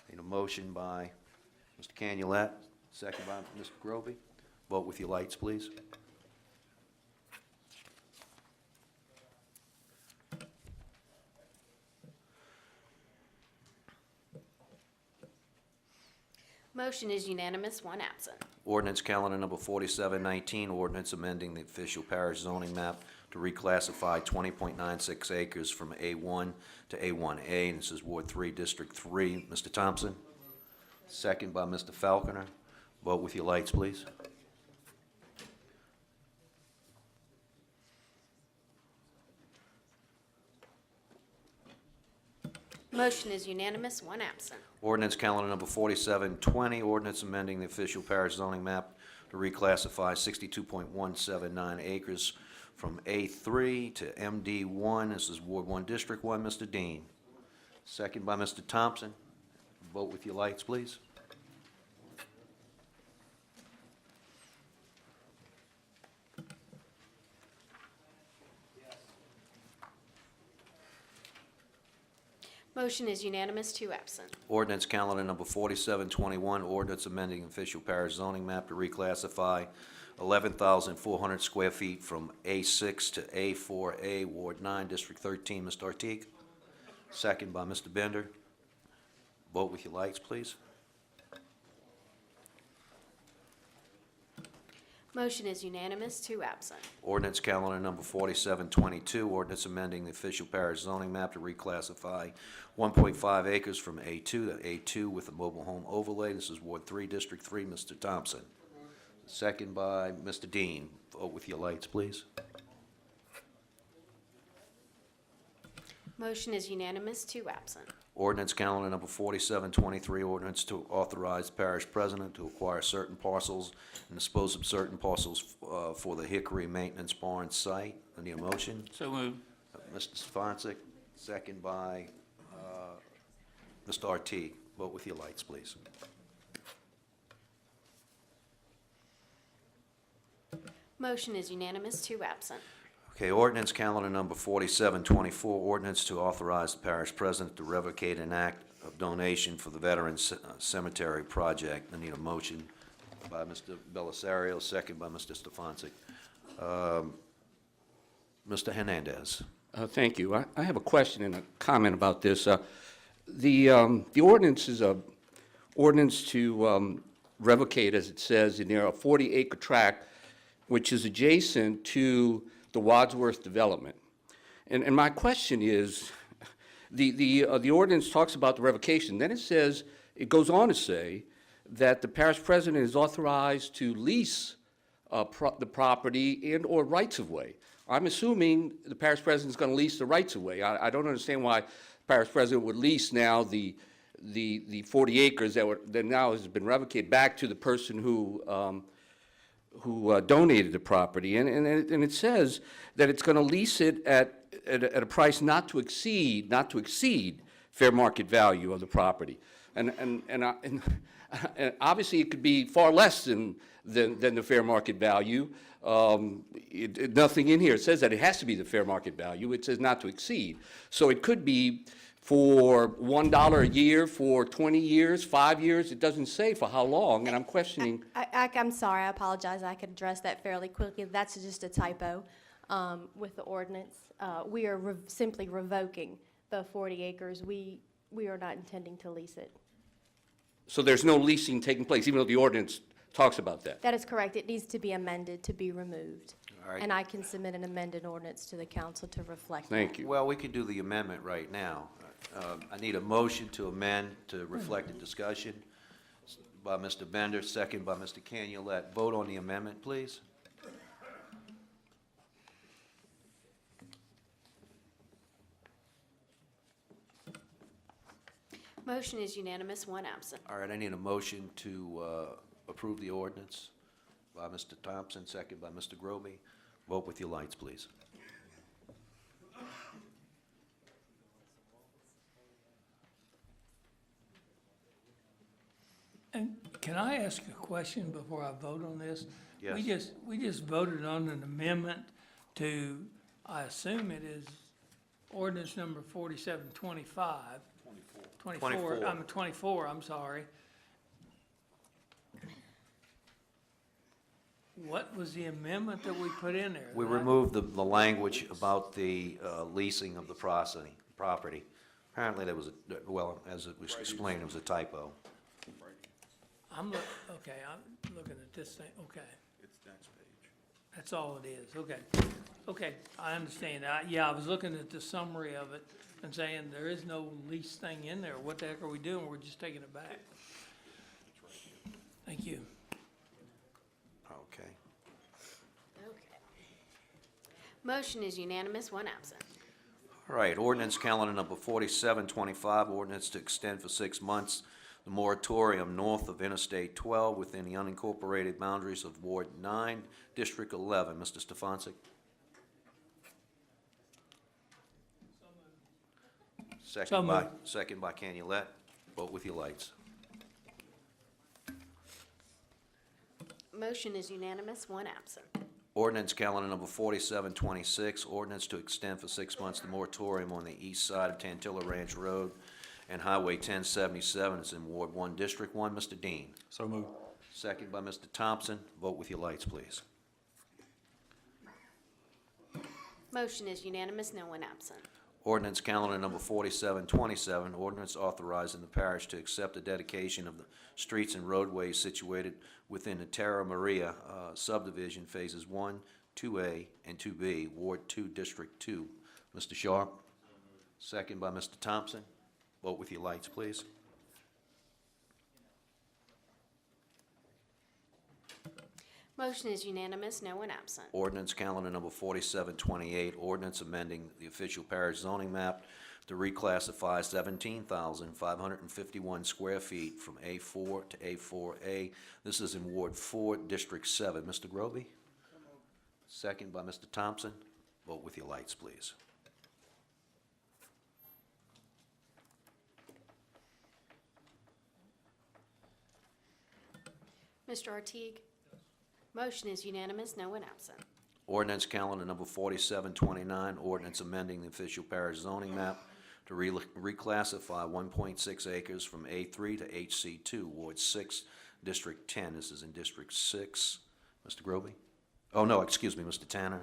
C: Need a motion by Mr. Canulette, second by Mr. Grovey. Vote with your lights, please.
D: Motion is unanimous, one absent.
C: Ordinance calendar number 4719, ordinance amending the official parish zoning map to reclassify 20.96 acres from A1 to A1A, and this is Ward 3, District 3. Mr. Thompson? Second by Mr. Falconer. Vote with your lights, please.
D: Motion is unanimous, one absent.
C: Ordinance calendar number 4720, ordinance amending the official parish zoning map to reclassify 62.179 acres from A3 to MD1. This is Ward 1, District 1. Mr. Dean. Second by Mr. Thompson. Vote with your lights, please.
D: Motion is unanimous, two absent.
C: Ordinance calendar number 4721, ordinance amending official parish zoning map to reclassify 11,400 square feet from A6 to A4A, Ward 9, District 13. Mr. Artigue. Second by Mr. Bender. Vote with your lights, please.
D: Motion is unanimous, two absent.
C: Ordinance calendar number 4722, ordinance amending the official parish zoning map to reclassify 1.5 acres from A2 to A2 with a mobile home overlay. This is Ward 3, District 3. Mr. Thompson. Second by Mr. Dean. Vote with your lights, please.
D: Motion is unanimous, two absent.
C: Ordinance calendar number 4723, ordinance to authorize the parish president to acquire certain parcels and dispose of certain parcels for the Hickory Maintenance Barn site. I need a motion.
O: So moved.
C: Mr. Stefanczyk, second by Mr. Artigue. Vote with your lights, please.
D: Motion is unanimous, two absent.
C: Okay, ordinance calendar number 4724, ordinance to authorize the parish president to revocate an act of donation for the Veterans Cemetery Project. I need a motion by Mr. Belisario, second by Mr. Stefanczyk. Mr. Hernandez.
T: Thank you. I have a question and a comment about this. The ordinance is a ordinance to revocate, as it says in there, a 40-acre tract which is adjacent to the Wadsworth development. And my question is, the ordinance talks about the revocation. Then it says, it goes on to say that the parish president is authorized to lease the property and or rights-of-way. I'm assuming the parish president is going to lease the rights-of-way. I don't understand why the parish president would lease now the 40 acres that now has been revocated back to the person who donated the property, and it says that it's going to lease it at a price not to exceed fair market value of the property, and obviously it could be far less than the fair market value. Nothing in here says that it has to be the fair market value. It says not to exceed, so it could be for $1 a year for 20 years, 5 years? It doesn't say for how long, and I'm questioning.
U: I'm sorry, I apologize. I could address that fairly quickly. That's just a typo with the ordinance. We are simply revoking the 40 acres. We are not intending to lease it.
T: So there's no leasing taking place, even though the ordinance talks about that?
U: That is correct. It needs to be amended to be removed.
C: All right.
U: And I can submit an amended ordinance to the council to reflect that.
T: Thank you.
C: Well, we can do the amendment right now. I need a motion to amend to reflect the discussion by Mr. Bender, second by Mr. Canulette. Vote on the amendment, please.
D: Motion is unanimous, one absent.
C: All right, I need a motion to approve the ordinance by Mr. Thompson, second by Mr. Groby. Vote with your lights, please.
O: And can I ask a question before I vote on this?
C: Yes.
O: We just voted on an amendment to, I assume it is ordinance number 4725. 24, I'm 24, I'm sorry. What was the amendment that we put in there?
C: We removed the language about the leasing of the property. Apparently there was a, well, as it was explained, it was a typo.
O: I'm looking at this thing, okay.
A: It's next page.
O: That's all it is, okay. Okay, I understand. I was looking at the summary of it and saying there is no lease thing in there. What the heck are we doing? We're just taking it back. Thank you.
C: Okay.
D: Okay. Motion is unanimous, one absent.
C: All right, ordinance calendar number 4725, ordinance to extend for 6 months the moratorium north of Interstate 12 within the unincorporated boundaries of Ward 9, District 11. Mr. Stefancic? Second by Canulette. Vote with your lights.
D: Motion is unanimous, one absent.
C: Ordinance calendar number 4726, ordinance to extend for 6 months the moratorium on the east side of Tantilla Ranch Road and Highway 1077. It's in Ward 1, District 1. Mr. Dean?
L: So moved.
C: Second by Mr. Thompson. Vote with your lights, please.
D: Motion is unanimous, no one absent.
C: Ordinance calendar number 4727, ordinance authorizing the parish to accept the dedication of the streets and roadways situated within the Terra Maria subdivision, phases 1, 2A, and 2B, Ward 2, District 2. Mr. Sharp? Second by Mr. Thompson. Vote with your lights, please.
D: Motion is unanimous, no one absent.
C: Ordinance calendar number 4728, ordinance amending the official parish zoning map to reclassify 17,551 square feet from A4 to A4A. This is in Ward 4, District 7. Mr. Groby? Second by Mr. Thompson. Vote with your lights, please.
D: Mr. Artigue? Motion is unanimous, no one absent.
C: Ordinance calendar number 4729, ordinance amending the official parish zoning map to reclassify 1.6 acres from A3 to HC2, Ward 6, District 10. This is in District 6. Mr. Groby? Oh, no, excuse me, Mr. Tanner.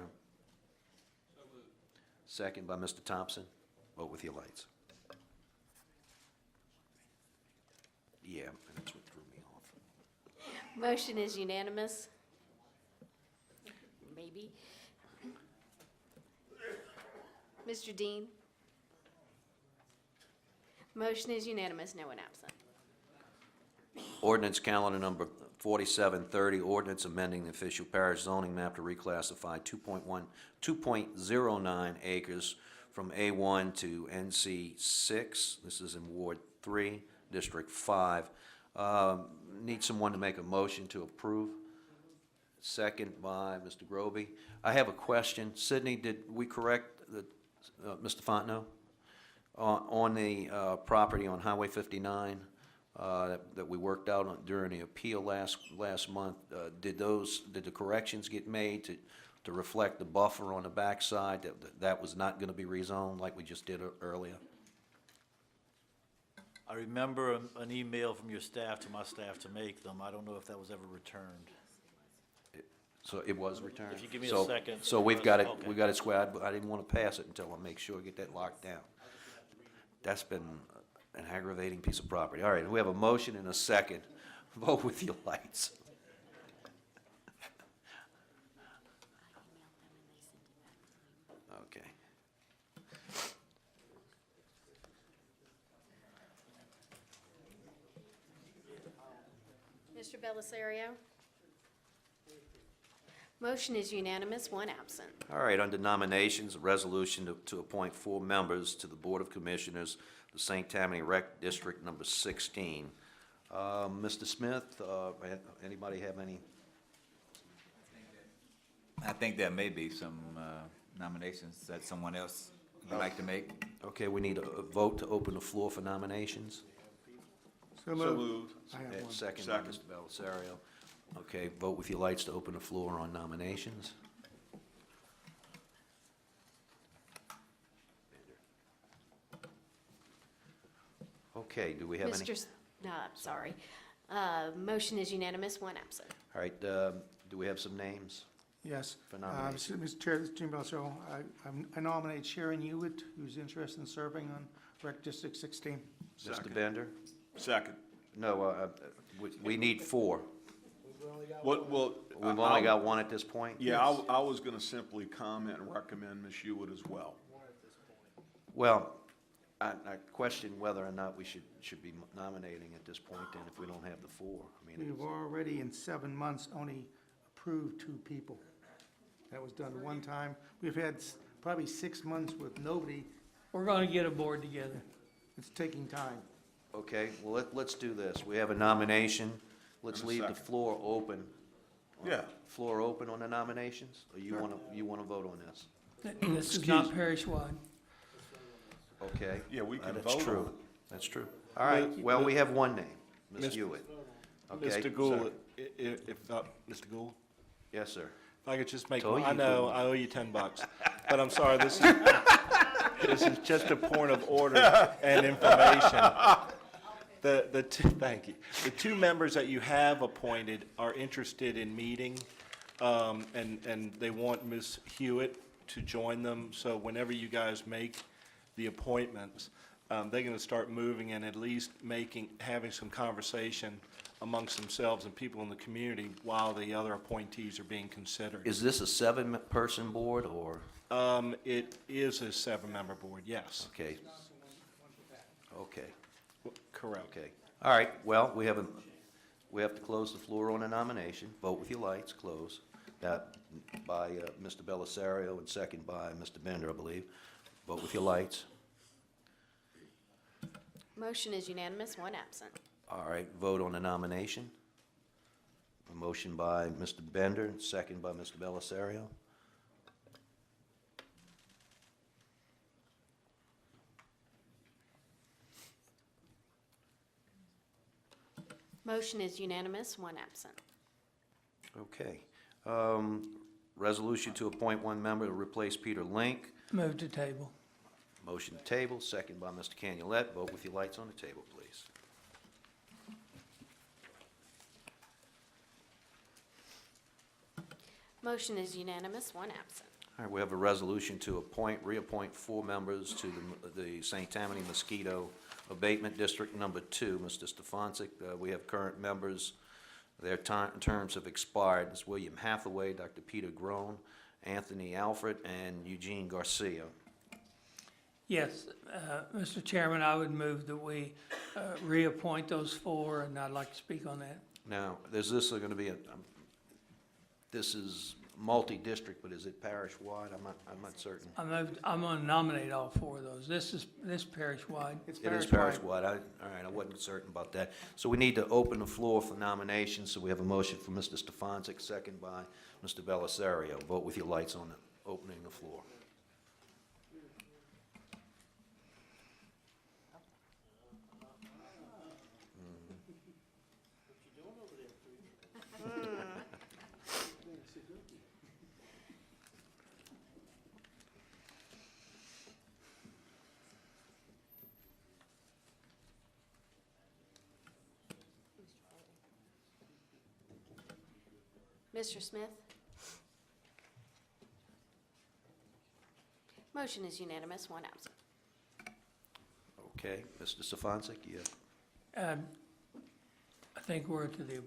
C: Second by Mr. Thompson. Vote with your lights. Yeah, that's what threw me off.
D: Motion is unanimous. Maybe. Mr. Dean? Motion is unanimous, no one absent.
C: Ordinance calendar number 4730, ordinance amending the official parish zoning map to reclassify 2.09 acres from A1 to NC6. This is in Ward 3, District 5. Need someone to make a motion to approve. Second by Mr. Groby. I have a question. Sydney, did we correct the, Mr. Fontenot? On the property on Highway 59 that we worked out on during the appeal last month, did the corrections get made to reflect the buffer on the backside that was not going to be rezoned like we just did earlier?
P: I remember an email from your staff to my staff to make them. I don't know if that was ever returned.
C: So it was returned?
P: If you give me a
C: So-
P: second.
C: So we've got it,
P: Okay.
C: we got it squared, but I didn't want to pass it until I make sure I get that locked down. That's been an aggravating piece of property. All right, we have a motion and a second. Vote with your lights. Okay.
D: Mr. Bellisario? Motion is unanimous, one absent.
C: All right, under nominations, a resolution to appoint 4 members to the Board of Commissioners, the St. Tammany Rec District Number 16. Mr. Smith, anybody have any?
E: I think there may be some nominations that someone else would like to make.
C: Okay, we need a vote to open the floor for nominations.
J: So
A: moved.
J: I have one.
C: Second by Mr. Bellisario. Okay, vote with your lights to open the floor on nominations. Okay, do we have any?
D: Sorry. Motion is unanimous, one absent.
C: All right, do we have some names?
J: Yes.
C: For nomination.
J: Mr. Chair, this is Jim Belso. I nominate Sharon Hewitt, who's interested in serving on Rec District 16.
C: Mr. Bender?
A: Second.
C: No, we need 4.
A: Well,
C: We've only got 1 at this point?
A: Yeah, I was going to simply comment and recommend Ms. Hewitt as well.
C: Well, I question whether or not we should be nominating at this point then if we don't have the 4. I mean,
J: We've already, in 7 months, only approved 2 people. That was done one time. We've had probably 6 months with nobody.
O: We're going to get a board together.
J: It's taking time.
C: okay, well, let's do this. We have a nomination. Let's
A: And a
C: leave the
A: second.
C: floor open.
A: Yeah.
C: Floor open on the nominations? Or you want to vote on this?
O: This is not parish-wide.
C: Okay.
A: Yeah, we can
C: That's
A: vote
C: true.
A: on it.
C: That's true. All right, well, we have 1 name, Ms. Hewitt. Okay.
B: Mr. Gould, if not, Mr. Gould,
C: Yes, sir.
B: if I could just make
C: Told
B: one,
C: you
B: I
C: you
B: know,
C: couldn't.
B: I owe you $10, but I'm sorry, this is just a point of order and information. Thank you. The 2 members that you have appointed are interested in meeting, and they want Ms. Hewitt to join them, so whenever you guys make the appointments, they're gonna start moving and at least having some conversation amongst themselves and people in the community while the other appointees are being considered.
C: Is this a 7-person board or?
B: It is a 7-member board, yes.
C: Okay. Okay.
B: Correct.
C: Okay. All right, well, we have to close the floor on the nomination. Vote with your lights, close. That by Mr. Bellisario and second by Mr. Bender, I believe. Vote with your lights.
D: Motion is unanimous, one absent.
C: All right, vote on the nomination. A motion by Mr. Bender, and second by Mr. Bellisario.
D: Motion is unanimous, one absent.
C: Okay. Resolution to appoint 1 member to replace Peter Link.
O: Move to table.
C: Motion to table, second by Mr. Canulette. Vote with your lights on the table, please.
D: Motion is unanimous, one absent.
C: All right, we have a resolution to reappoint 4 members to the St. Tammany Mosquito Abatement District Number 2. Mr. Stefancic, we have current members. Their terms have expired. It's William Hathaway, Dr. Peter Groen, Anthony Alfred, and Eugene Garcia.
O: Yes, Mr. Chairman, I would move that we reappoint those 4, and I'd like to speak on that.
C: Now, is this going to be this is multi-district, but is it parish-wide? I'm not certain.
O: I'm going to nominate all 4 of those. This is parish-wide.
C: It is parish-wide. All right, I wasn't certain about that. So we need to open the floor for nominations. So we have a motion for Mr. Stefancic, second by Mr. Bellisario. Vote with your lights on opening the floor.
D: Mr. Smith? Motion is unanimous, one absent.
C: Okay, Mr. Stefanski, you
O: I think we're to the,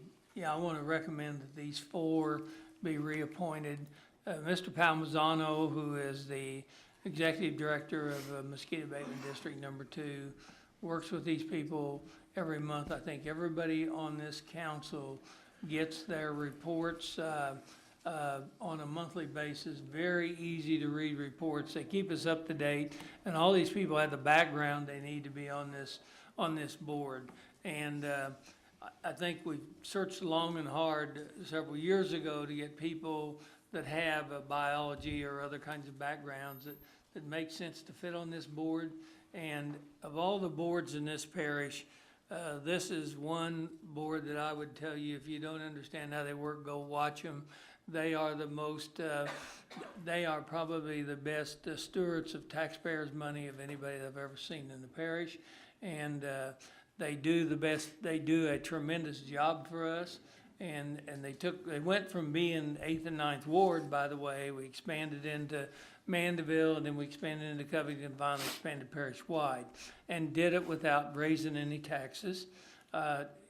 O: I want to recommend that these four be reappointed. Mr. Palmisano, who is the Executive Director of Mosquito Abatement District Number 2, works with these people every month. I think everybody on this council gets their reports on a monthly basis, very easy to read reports. They keep us up to date, and all these people have the background they need to be on this board. And I think we searched long and hard several years ago to get people that have a biology or other kinds of backgrounds that make sense to fit on this board. And of all the boards in this parish, this is one board that I would tell you, if you don't understand how they work, go watch them. They are the most, they are probably the best stewards of taxpayers' money of anybody I've ever seen in the parish. And they do the best, they do a tremendous job for us. And they went from being 8th and 9th Ward, by the way. We expanded into Mandeville, and then we expanded into Covington, finally expanded parish-wide, and did it without raising any taxes.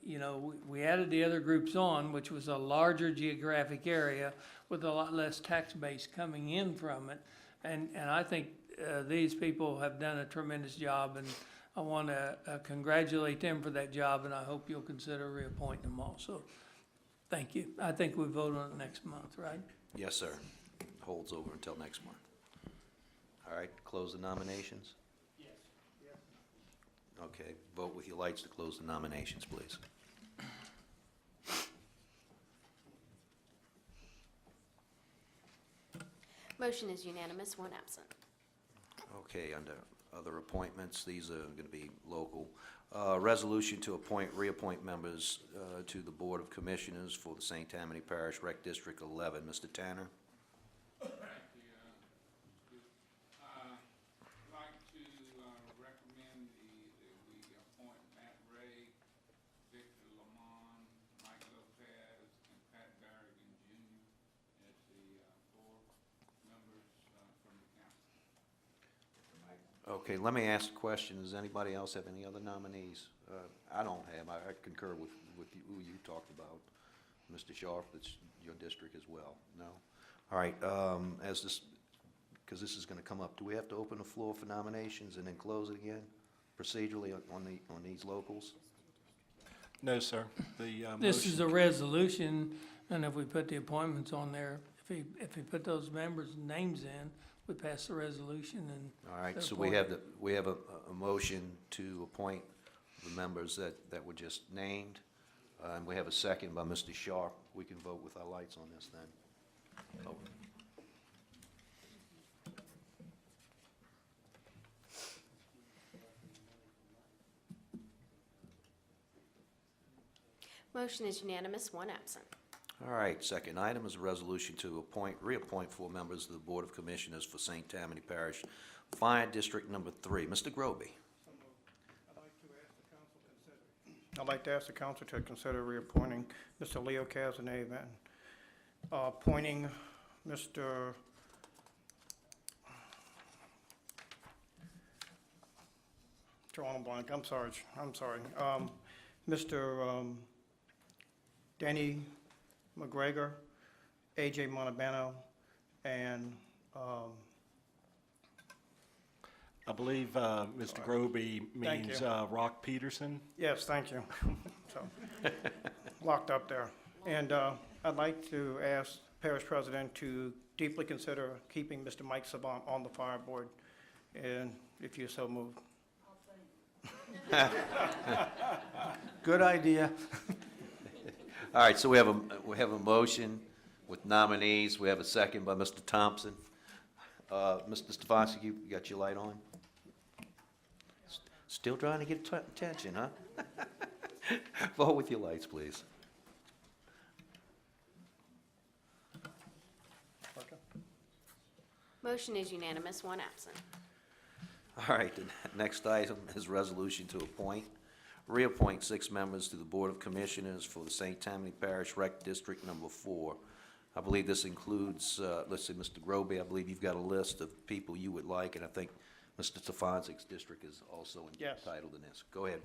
O: We added the other groups on, which was a larger geographic area with a lot less tax base coming in from it. And I think these people have done a tremendous job, and I want to congratulate them for that job, and I hope you'll consider reappointing them also. Thank you. I think we vote on it next month, right?
C: Yes, sir. Holds over until next month. All right, close the nominations?
O: Yes.
C: Okay, vote with your lights to close the nominations, please.
D: Motion is unanimous, one absent.
C: Okay, under other appointments, these are going to be local. Resolution to reappoint members to the Board of Commissioners for the St. Tammany Parish Rec District 11. Mr. Tanner?
R: Thank you. I'd like to recommend we appoint Matt Ray, Victor Lamont, Mike Lopez, and Pat Barrigan Jr. as the four members from the council.
C: Okay, let me ask a question. Does anybody else have any other nominees? I don't have. I concur with who you talked about. Mr. Sharp, that's your district as well. No? All right, because this is going to come up, do we have to open the floor for nominations and then close it again procedurally on these locals?
B: No, sir. The
O: This is a resolution, and if we put the appointments on there, if we put those members' names in, we pass the resolution and.
C: All right,
O: they're
C: so we have
O: appointed.
C: a motion to appoint the members that were just named, and we have a second by Mr. Sharp. We can vote with our lights on this then. Oh.
D: Motion is unanimous, one absent.
C: All right, second item is a resolution to reappoint 4 members of the Board of Commissioners for St. Tammany Parish Fire District Number 3. Mr. Groby.
G: I'd like to ask the council to consider reappointing Mr. Leo Casanova and appointing Mr. drawing a blank, I'm sorry. Mr. Danny McGregor, A.J. Montalbano, and
B: I believe Mr. Groby
G: Thank
B: means
G: you.
B: Rock Peterson.
G: yes, thank you. So, locked up there. And I'd like to ask Parish President to deeply consider keeping Mr. Mike Savant on the fire board, and if you so move.
J: Good idea.
C: All right, so we have a motion with nominees. We have a second by Mr. Thompson. Mr. Stefanski, you got your light on? Still trying to get attention, huh? Vote with your lights, please.
D: Motion is unanimous, one absent.
C: All right, the next item is resolution to reappoint 6 members to the Board of Commissioners for the St. Tammany Parish Rec District Number 4. I believe this includes, let's see, Mr. Groby, I believe you've got a list of people you would like, and I think Mr. Stefansik's district is also
G: Yes.
C: entitled in this. Go ahead.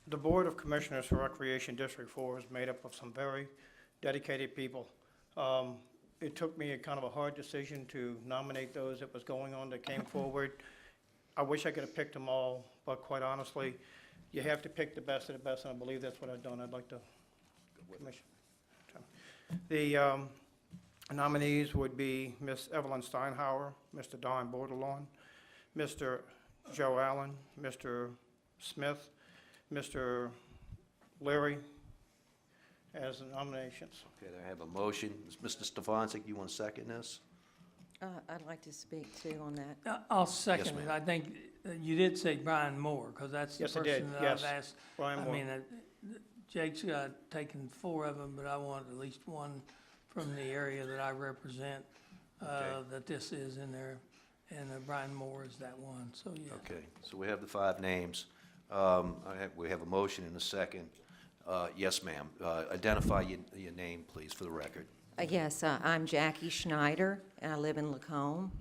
G: The Board of Commissioners for Recreation District 4 is made up of some very dedicated people. It took me a kind of a hard decision to nominate those that was going on that came forward. I wish I could have picked them all, but quite honestly, you have to pick the best of the best, and I believe that's what I've done. I'd like to commission. The nominees would be Ms. Evelyn Steinhauer, Mr. Don Bordelon, Mr. Joe Allen, Mr. Smith, Mr. Leary as the nominations.
C: Okay, I have a motion. Mr. Stefansik, you want to second this?
I: I'd like to speak too on that.
O: I'll second
C: ma'am.
O: it. I think you did say Brian Moore, because that's the
G: Yes, I did.
O: person that
G: Yes,
O: I've asked.
G: Brian Moore.
O: I mean, Jake's taken 4 of them, but I want at least one from the area that I represent, that this is in there, and Brian Moore is that one, so yeah.
C: Okay, so we have the 5 names. We have a motion and a second. Yes, ma'am. Identify your name, please, for the record.
I: Yes, I'm Jackie Schneider, and I live in Lacombe.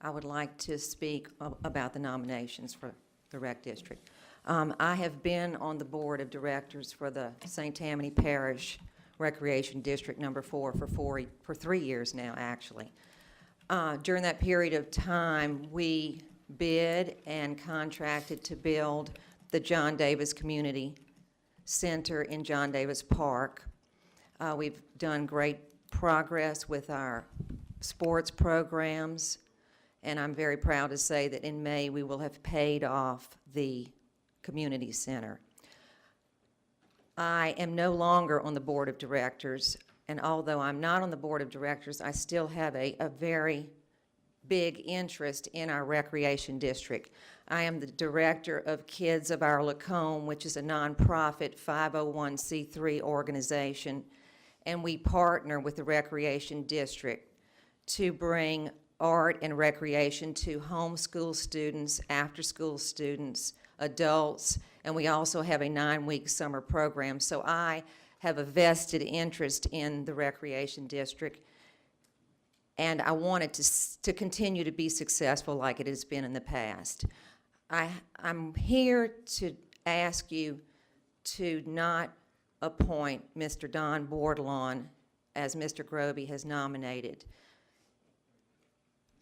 I: I would like to speak about the nominations for the Rec District. I have been on the Board of Directors for the St. Tammany Parish Recreation District Number 4 for 3 years now, actually. During that period of time, we bid and contracted to build the John Davis Community Center in John Davis Park. We've done great progress with our sports programs, and I'm very proud to say that in May we will have paid off the community center. I am no longer on the Board of Directors, and although I'm not on the Board of Directors, I still have a very big interest in our recreation district. I am the director of Kids of Our Lacombe, which is a nonprofit 501c3 organization, and we partner with the recreation district to bring art and recreation to homeschool students, after-school students, adults, and we also have a 9-week summer program. So I have a vested interest in the recreation district, and I want it to continue to be successful like it has been in the past. I'm here to ask you to not appoint Mr. Don Bordelon as Mr. Groby has nominated.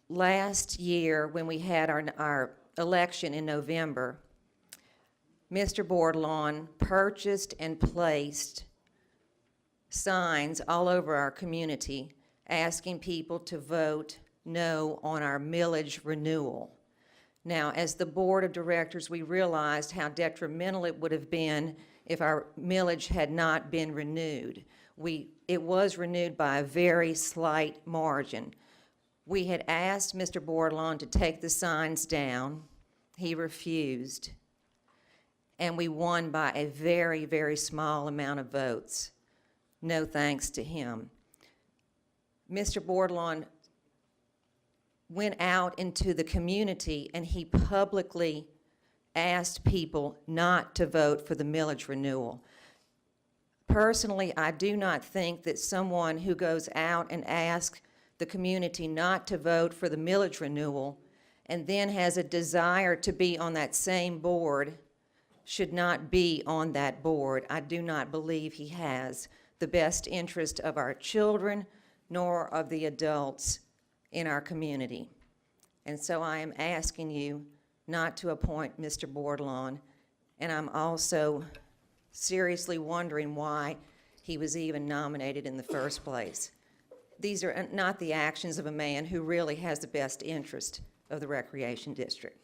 I: Last year, when we had our election in November, Mr. Bordelon purchased and placed signs all over our community asking people to vote no on our millage renewal. Now, as the Board of Directors, we realized how detrimental it would have been if our millage had not been renewed. It was renewed by a very slight margin. We had asked Mr. Bordelon to take the signs down. He refused. And we won by a very, very small amount of votes. No thanks to him. Mr. Bordelon went out into the community and he publicly asked people not to vote for the millage renewal. Personally, I do not think that someone who goes out and asks the community not to vote for the millage renewal and then has a desire to be on that same board should not be on that board. I do not believe he has the best interest of our children nor of the adults in our community. And so I am asking you not to appoint Mr. Bordelon, and I'm also seriously wondering why he was even nominated in the first place. These are not the actions of a man who really has the best interest of the Recreation District.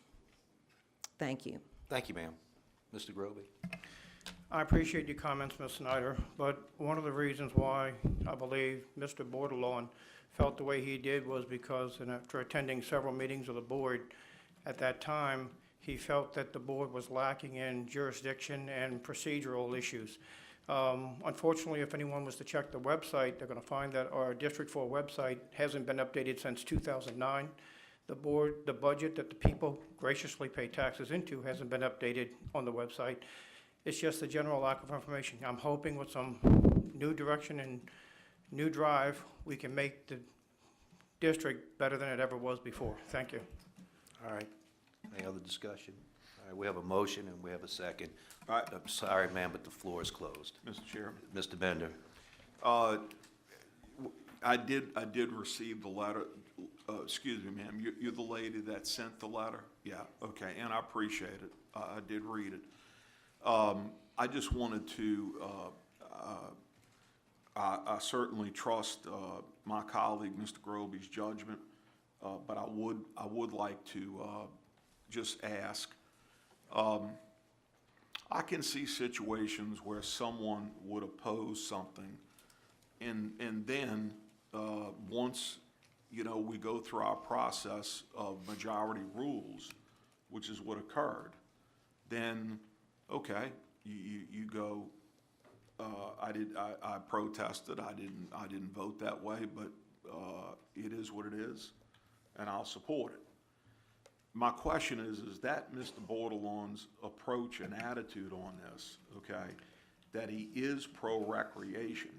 I: Thank you.
C: Thank you, ma'am. Mr. Groby?
G: I appreciate your comments, Ms. Snyder, but one of the reasons why I believe Mr. Bordelon felt the way he did was because after attending several meetings of the board at that time, he felt that the board was lacking in jurisdiction and procedural issues. Unfortunately, if anyone was to check the website, they're going to find that our District 4 website hasn't been updated since 2009. The budget that the people graciously pay taxes into hasn't been updated on the website. It's just a general lack of information. I'm hoping with some new direction and new drive, we can make the district better than it ever was before. Thank you.
C: All right. Any other discussion? All right, we have a motion and we have a second.
A: All right.
C: I'm sorry, ma'am, but the floor is closed.
A: Mr. Chairman.
C: Mr. Bender.
A: I did receive the letter. Excuse me, ma'am, you're the lady that sent the letter? Yeah, okay, and I appreciate it. I did read it. I just wanted to, I certainly trust my colleague, Mr. Groby's judgment, but I would like to just ask. I can see situations where someone would oppose something, and then once we go through our process of majority rules, which is what occurred, then okay, you go. I protested. I didn't vote that way, but it is what it is, and I'll support it. My question is that Mr. Bordelon's approach and attitude on this, okay, that he is pro-recreation?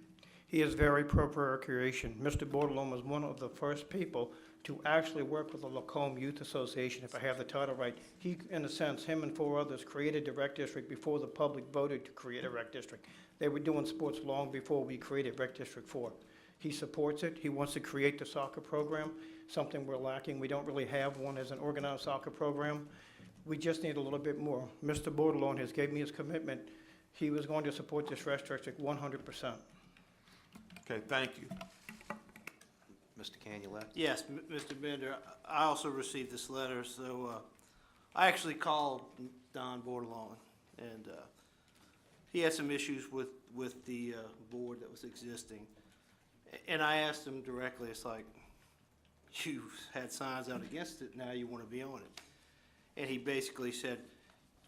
G: He is very pro-recreation. Mr. Bordelon was one of the first people to actually work with the Lacombe Youth Association, if I have the title right. He, in a sense, him and 4 others created the rec district before the public voted to create a rec district. They were doing sports long before we created Rec District 4. He supports it. He wants to create the soccer program, something we're lacking. We don't really have one as an organized soccer program. We just need a little bit more. Mr. Bordelon has gave me his commitment. He was going to support this rec district 100%.
A: Okay, thank you.
C: Mr. Canulet?
H: Yes, Mr. Bender, I also received this letter, so I actually called Don Bordelon, and he had some issues with the board that was existing. And I asked him directly, it's like, you've had signs out against it, now you want to be on it. And he basically said,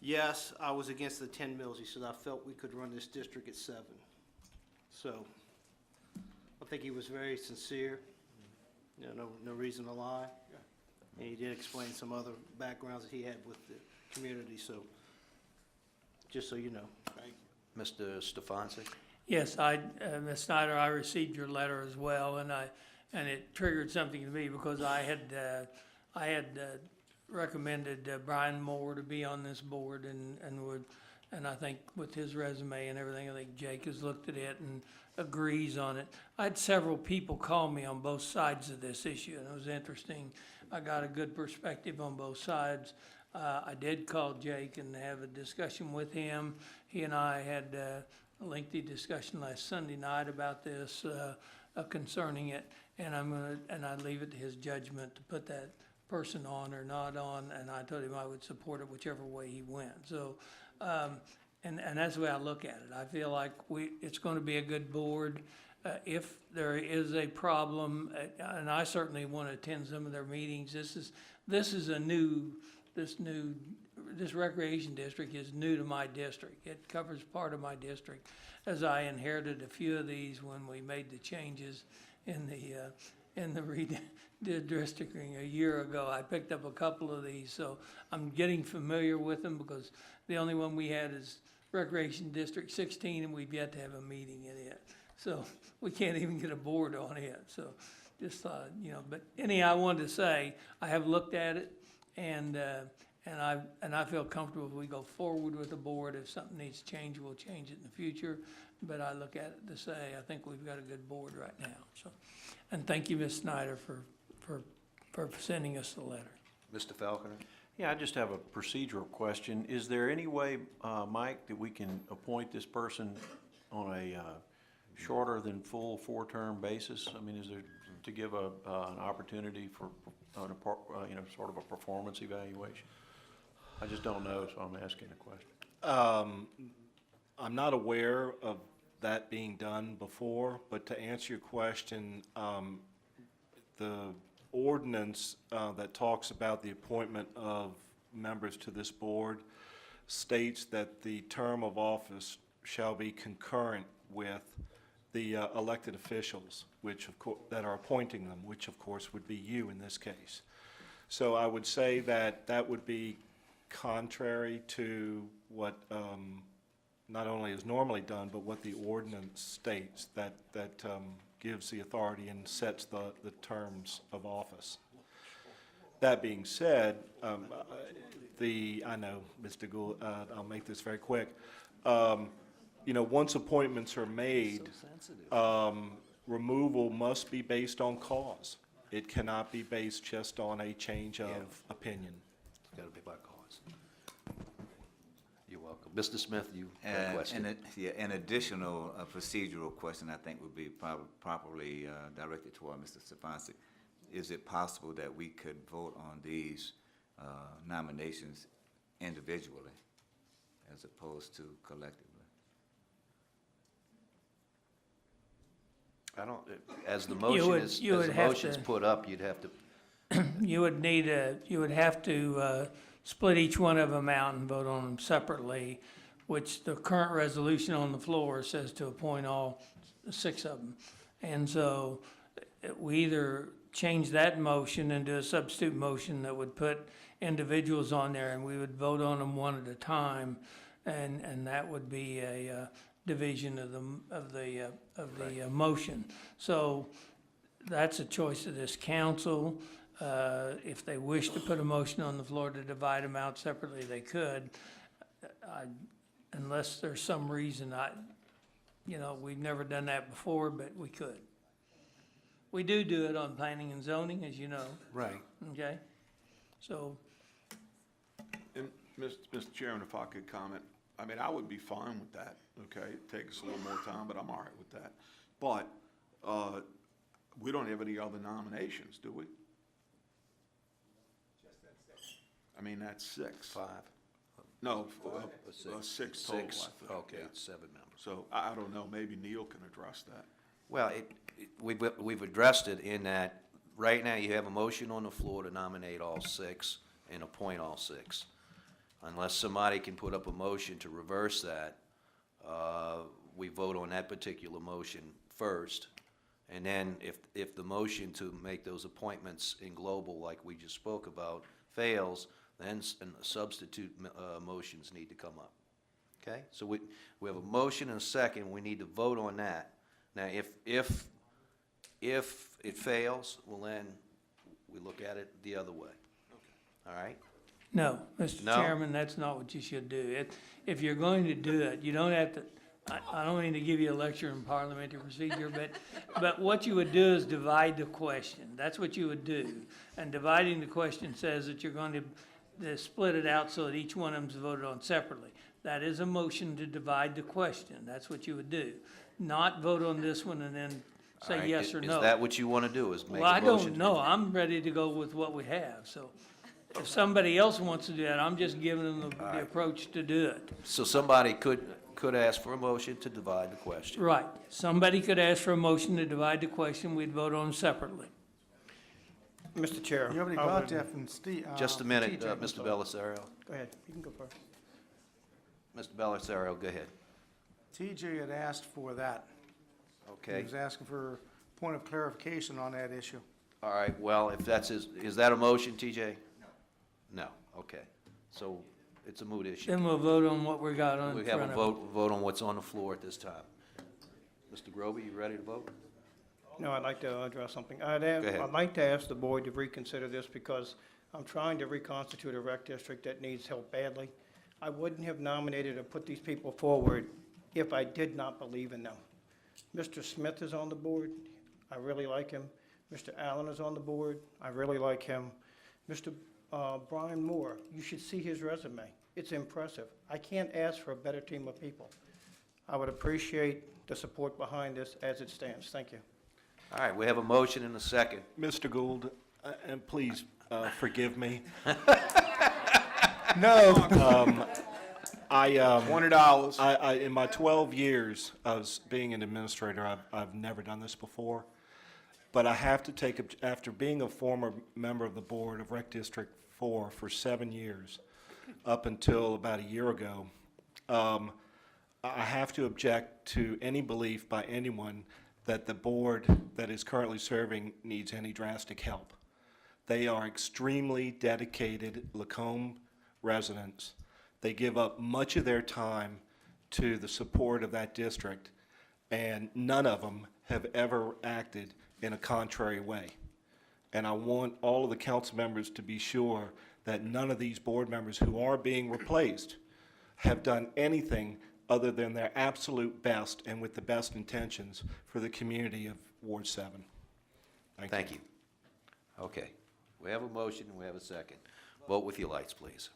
H: yes, I was against the 10 mills. He said, I felt we could run this district at 7. So I think he was very sincere, no reason to lie. And he did explain some other backgrounds that he had with the community, so just so you know.
A: Thank you.
C: Mr. Stefanski?
O: Yes, Ms. Snyder, I received your letter as well, and it triggered something to me because I had recommended Brian Moore to be on this board, and I think with his resume and everything, I think Jake has looked at it and agrees on it. I had several people call me on both sides of this issue, and it was interesting. I got a good perspective on both sides. I did call Jake and have a discussion with him. He and I had a lengthy discussion last Sunday night about this, concerning it, and I leave it to his judgment to put that person on or not on, and I told him I would support it whichever way he went. So, and that's the way I look at it. I feel like it's going to be a good board. If there is a problem, and I certainly want to attend some of their meetings. This recreation district is new to my district. It covers part of my district, as I inherited a few of these when we made the changes in the redistricting a year ago. I picked up a couple of these, so I'm getting familiar with them because the only one we had is Recreation District 16, and we've yet to have a meeting in it. So we can't even get a board on it. So just but anyhow, I wanted to say I have looked at it, and I feel comfortable if we go forward with the board. If something needs to change, we'll change it in the future. But I look at it to say I think we've got a good board right now. So, and thank you, Ms. Snyder, for sending us the letter.
C: Mr. Falconer?
M: Yeah, I just have a procedural question. Is there any way, Mike, that we can appoint this person on a shorter than full 4-term basis? I mean, is there to give an opportunity for sort of a performance evaluation? I just don't know, so I'm asking a question.
B: I'm not aware of that being done before, but to answer your question, the ordinance that talks about the appointment of members to this board states that the term of office shall be concurrent with the elected officials, that are appointing them, which of course would be you in this case. So I would say that would be contrary to what not only is normally done, but what the ordinance states that gives the authority and sets the terms of office. That being said, I know, Mr. Gould, I'll make this very quick. Once appointments are made, removal must be based on cause. It cannot be based just on a change of opinion.
C: It's got to be by cause. You're welcome. Mr. Smith, you have a question?
E: An additional procedural question I think would be properly directed toward Mr. Stefanski. Is it possible that we could vote on these nominations individually as opposed to collectively?
C: I don't, as the motion's put up, you'd have to,
O: You would have to split each one of them out and vote on them separately, which the current resolution on the floor says to appoint all 6 of them. And so we either change that motion and do a substitute motion that would put individuals on there, and we would vote on them one at a time, and that would be a division of the motion. So that's a choice of this council. If they wish to put a motion on the floor to divide them out separately, they could. Unless there's some reason we've never done that before, but we could. We do it on planning and zoning, as you know.
C: right.
O: Okay? So,
A: And, Mr. Chairman, if I could comment, I mean, I would be fine with that, okay? It takes a little more time, but I'm all right with that. But we don't have any other nominations, do we? I mean, that's 6.
C: 5.
A: No,
C: Six.
A: 6 total, I
C: Six.
A: think.
C: Okay,
A: yeah.
C: it's 7 members.
A: So I don't know, maybe Neil can address that.
C: Well, we've addressed it in that, right now, you have a motion on the floor to nominate all 6 and appoint all 6. Unless somebody can put up a motion to reverse that, we vote on that particular motion first. And then if the motion to make those appointments in global, like we just spoke about, fails, then substitute motions need to come up. Okay? So we have a motion and a second, we need to vote on that. Now, if it fails, well then, we look at it the other way. All right?
O: no, Mr.
C: No?
O: Chairman, that's not what you should do. If you're going to do it, you don't have to, I don't mean to give you a lecture in parliamentary procedure, but what you would do is divide the question. That's what you would do. And dividing the question says that you're going to split it out so that each one of them is voted on separately. That is a motion to divide the question. That's what you would do. Not vote on this one and then
C: All
O: say
C: right,
O: yes or no.
C: Is that what you want to do, is make
O: Well, I
C: a motion?
O: don't know. I'm ready to go with what we have, so if somebody else wants to do that, I'm just giving them the approach to do it.
C: So somebody could ask for a motion to divide the question.
O: Right. Somebody could ask for a motion to divide the question, we'd vote on them separately.
G: Mr. Chair.
J: You already
G: I
J: got
G: would-
J: that from Steve.
C: Just a minute,
J: TJ, I'm
C: Mr.
J: sorry.
C: Belisario.
G: Go ahead, you can go first.
C: Mr. Belisario, go ahead.
J: TJ had asked for that. He
C: Okay.
J: was asking for a point of clarification on that issue.
C: All right, well, if that's is that a motion, TJ? No. No, okay. So it's a moot issue.
O: Then we'll vote on what we got on
C: We
O: in
C: have
O: front
C: a
O: of us.
C: vote on what's on the floor at this time. Mr. Groby, you ready to vote?
G: No, I'd like to address something.
C: ahead.
G: I'd like to ask the board to reconsider this because I'm trying to reconstitute a rec district that needs help badly. I wouldn't have nominated or put these people forward if I did not believe in them. Mr. Smith is on the board. I really like him. Mr. Allen is on the board. I really like him. Mr. Brian Moore, you should see his resume. It's impressive. I can't ask for a better team of people. I would appreciate the support behind this as it stands. Thank you.
C: All right, we have a motion and a second.
B: Mr. Gould, and please forgive me.
J: No.
A: $20.
B: I in my 12 years as being an administrator, I've never done this before. But I have to take, after being a former member of the board of Rec District 4 for 7 years, up until about a year ago, I have to object to any belief by anyone that the board that is currently serving needs any drastic help. They are extremely dedicated Lacombe residents. They give up much of their time to the support of that district, and none of them have ever acted in a contrary way. And I want all of the council members to be sure that none of these board members who are being replaced have done anything other than their absolute best and with the best intentions for the community of Ward 7.
C: Thank you. Okay, we have a motion, and we have a second. Vote with your lights, please.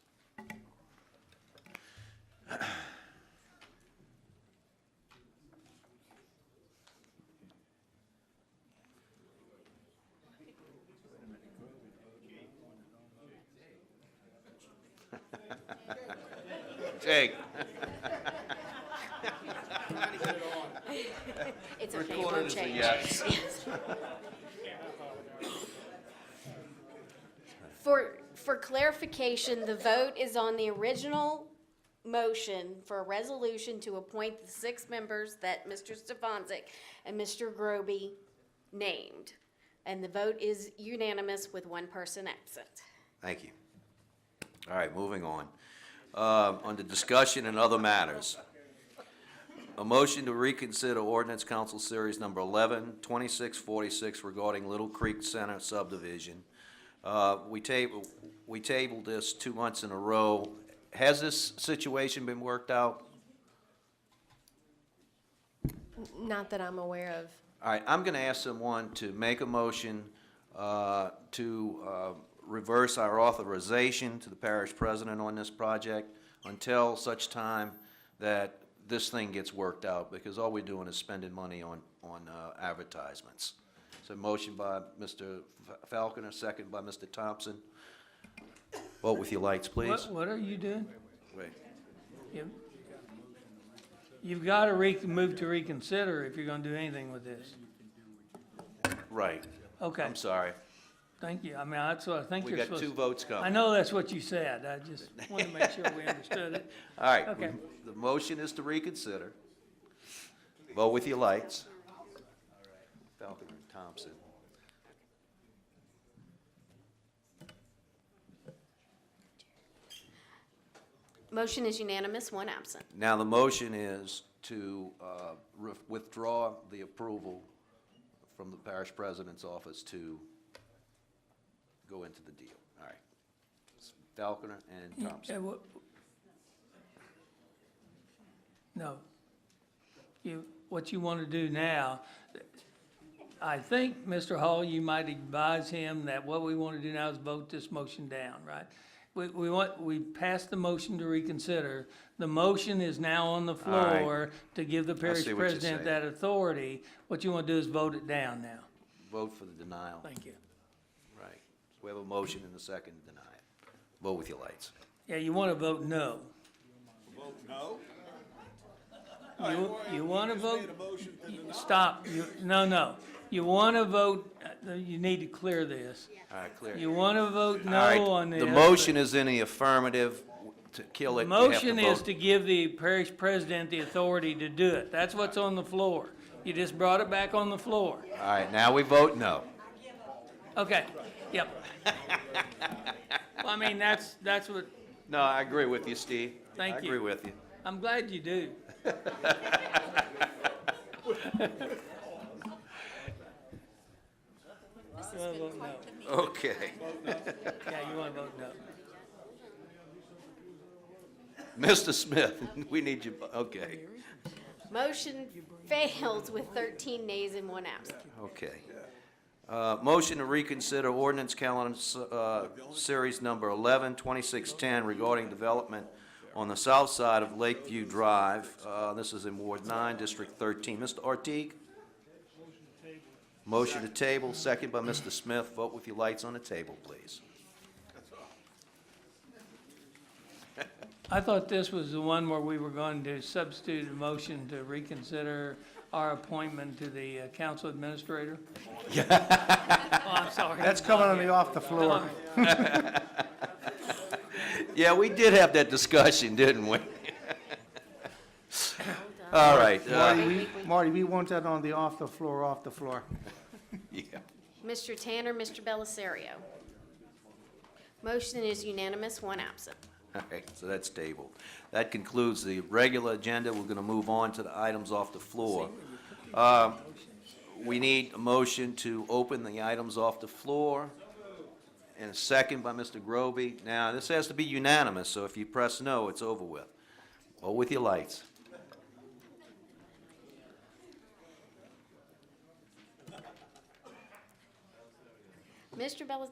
C: Jake.
D: It's okay, it
C: Recorded
D: won't
C: as a
D: change.
C: yes.
D: For clarification, the vote is on the original motion for a resolution to appoint the 6 members that Mr. Stefanczyk and Mr. Groby named. And the vote is unanimous with 1 person absent.
C: Thank you. All right, moving on. Under discussion and other matters. A motion to reconsider ordinance council series number 11, 2646 regarding Little Creek Center subdivision. We tabled this 2 months in a row. Has this situation been worked out?
U: Not that I'm aware of.
C: All right, I'm going to ask someone to make a motion to reverse our authorization to the parish president on this project until such time that this thing gets worked out, because all we're doing is spending money on advertisements. So motion by Mr. Falconer, second by Mr. Thompson. Vote with your lights, please.
O: What are you doing?
C: Wait.
O: You've got to move to reconsider if you're going to do anything with this.
C: Right.
O: Okay.
C: I'm sorry.
O: Thank you. I mean, that's what I think
C: We
O: you're
C: got
O: supposed to.
C: 2 votes coming.
O: I know that's what you said. I just wanted to make sure we understood it.
C: All right.
O: Okay.
C: The motion is to reconsider. Vote with your lights. Falconer and Thompson.
D: Motion is unanimous, 1 absent.
C: Now, the motion is to withdraw the approval from the parish president's office to go into the deal. All right. Falconer and Thompson.
O: No. What you want to do now, I think, Mr. Hall, you might advise him that what we want to do now is vote this motion down, right? We passed the motion to reconsider. The motion is now on the
C: All right.
O: floor to give the parish
C: see what you're
O: president
C: saying.
O: that authority. What you want to do is vote it down now.
C: Vote for the denial.
O: Thank you.
C: Right. So we have a motion and a second to deny it. Vote with your lights.
O: Yeah, you want to vote no.
A: Vote no?
O: You want to vote, stop, no. You want to vote, you need to clear this.
C: All right, clear.
O: You want to vote
C: All right,
O: no on this.
C: the motion is in the affirmative. To kill it,
O: The
C: you have to
O: motion is
C: vote.
O: to give the parish president the authority to do it. That's what's on the floor. You just brought it back on the floor.
C: All right, now we vote no.
O: Okay, yep. Well, I mean, that's what,
C: No, I agree with you, Steve.
O: Thank
C: I
O: you.
C: agree with you.
O: I'm glad you do. You wanna vote no?
C: Okay.
O: Yeah, you want to vote no.
C: Mr. Smith, we need you, okay.
D: Motion fails with 13 nays and 1 absent.
C: Okay. Motion to reconsider ordinance calendar, series number 11, 2610 regarding development on the south side of Lakeview Drive. This is in Ward 9, District 13. Mr. Ortiz? Motion to table, second by Mr. Smith. Vote with your lights on the table, please.
O: I thought this was the one where we were going to substitute a motion to reconsider our appointment to the council administrator. Oh, I'm sorry.
J: That's coming on the off the floor.
C: Yeah, we did have that discussion, didn't we? All right.
J: Marty, we want that on the off the floor.
C: Yeah.
D: Mr. Tanner, Mr. Bellisario. Motion is unanimous, 1 absent.
C: All right, so that's tabled. That concludes the regular agenda. We're going to move on to the items off the floor. We need a motion to open the items off the floor, and a second by Mr. Groby. Now, this has to be unanimous, so if you press no, it's over with. Vote with your lights.
D: Mr. Bellis,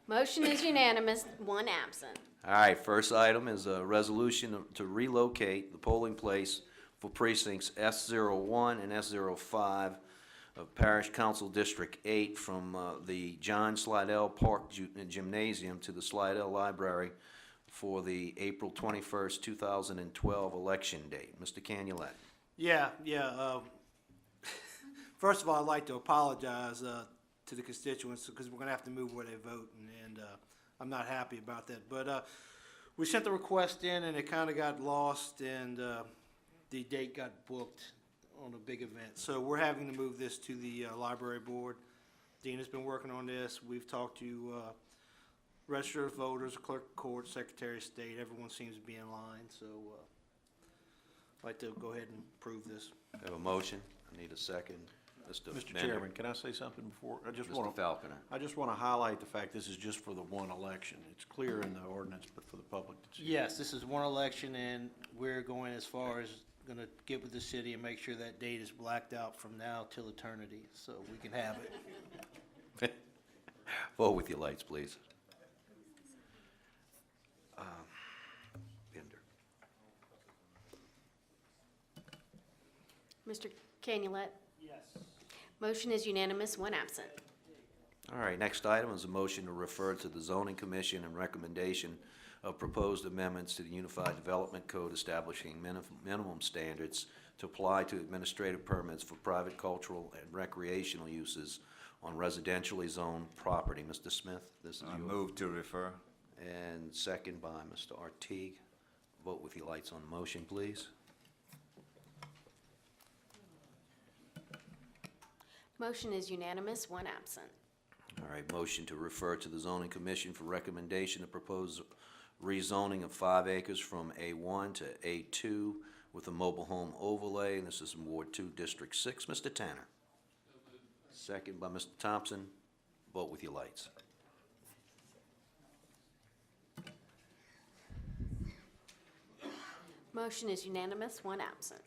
D: motion is unanimous, one absent.
C: All right, first item is a resolution to relocate the polling place for precincts S01 and S05 of Parish Council District 8 from the John Slidell Park Gymnasium to the Slidell Library for the April 21st, 2012 election date. Mr. Canulet.
H: Yeah. First of all, I'd like to apologize to the constituents because we're going to have to move where they vote, and I'm not happy about that. But we sent the request in, and it kind of got lost, and the date got booked on a big event. So we're having to move this to the library board. Dean has been working on this. We've talked to registered of voters, clerk of court, secretary of state. Everyone seems to be in line. So I'd like to go ahead and approve this.
C: I have a motion. I need a second.
M: Mr.
C: Bender.
M: Chairman, can I say something before?
C: Mr. Falconer.
M: I just want to highlight the fact this is just for the one election. It's clear in the ordinance, but for the public to see.
H: Yes, this is one election, and we're going as far as going to get with the city and make sure that date is blacked out from now till eternity, so we can have it.
C: Vote with your lights, please. Bender.
D: Mr. Canulet,
H: Yes.
D: motion is unanimous, one absent.
C: All right, next item is a motion to refer to the zoning commission and recommendation of proposed amendments to the Unified Development Code establishing minimum standards to apply to administrative permits for private cultural and recreational uses on residentially zoned property. Mr. Smith, this is
E: I
C: yours.
E: move to refer.
C: And second by Mr. Artigue. Vote with your lights on the motion, please.
D: Motion is unanimous, one absent.
C: All right, motion to refer to the zoning commission for recommendation to propose rezoning of 5 acres from A1 to A2 with a mobile home overlay, and this is in Ward 2, District 6. Mr. Tanner. Second by Mr. Thompson. Vote with your lights.
D: Motion is unanimous, one absent.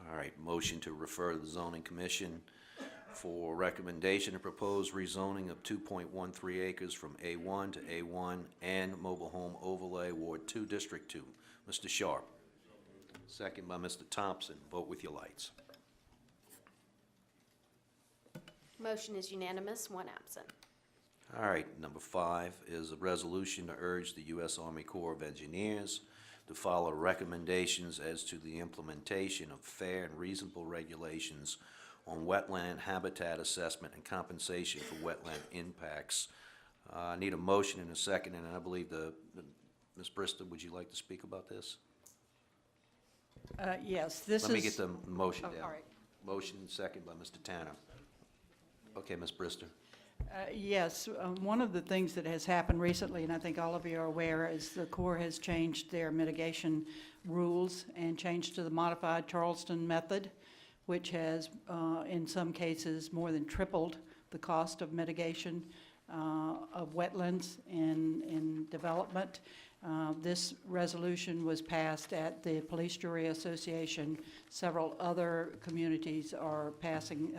C: All right, motion to refer to the zoning commission for recommendation to propose rezoning of 2.13 acres from A1 to A1 and mobile home overlay, Ward 2, District 2. Mr. Sharp. Second by Mr. Thompson. Vote with your lights.
D: Motion is unanimous, one absent.
C: All right, number 5 is a resolution to urge the U.S. Army Corps of Engineers to follow recommendations as to the implementation of fair and reasonable regulations on wetland habitat assessment and compensation for wetland impacts. I need a motion and a second, and I believe Ms. Bristol, would you like to speak about this?
F: Yes, this is.
C: Let me get the motion
F: Oh,
C: down.
F: all right.
C: Motion and second by Mr. Tanner. Okay, Ms. Bristol.
F: Yes, one of the things that has happened recently, and I think all of you are aware, is the Corps has changed their mitigation rules and changed to the modified Charleston method, which has, in some cases, more than tripled the cost of mitigation of wetlands in development. This resolution was passed at the Police Jury Association. Several other communities are passing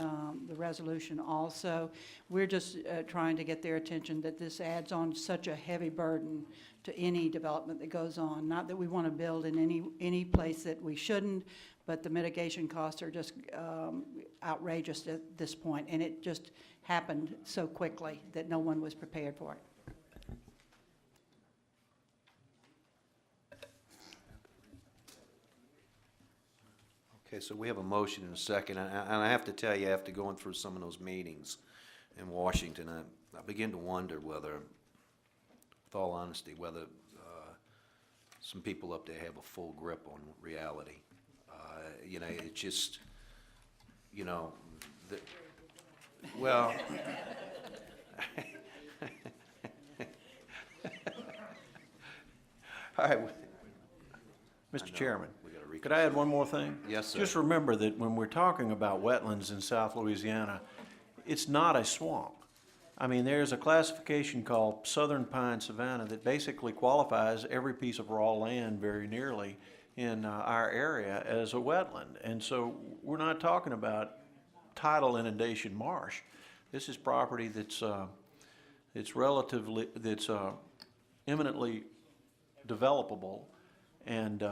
F: the resolution also. We're just trying to get their attention that this adds on such a heavy burden to any development that goes on. Not that we want to build in any place that we shouldn't, but the mitigation costs are just outrageous at this point, and it just happened so quickly that no one was prepared for it.
C: Okay, so we have a motion and a second, and I have to tell you, after going through some of those meetings in Washington, I begin to wonder whether, with all honesty, whether some people up there have a full grip on reality. You know, it just, you know, well, all right.
M: Mr.
C: know.
M: Chairman,
C: We gotta
M: could I add one more thing?
C: Yes, sir.
M: Just remember that when we're talking about wetlands in South Louisiana, it's not a swamp. I mean, there's a classification called Southern Pine Savanna that basically qualifies every piece of raw land very nearly in our area as a wetland. And so we're not talking about tidal inundation marsh. This is property that's eminently developable, and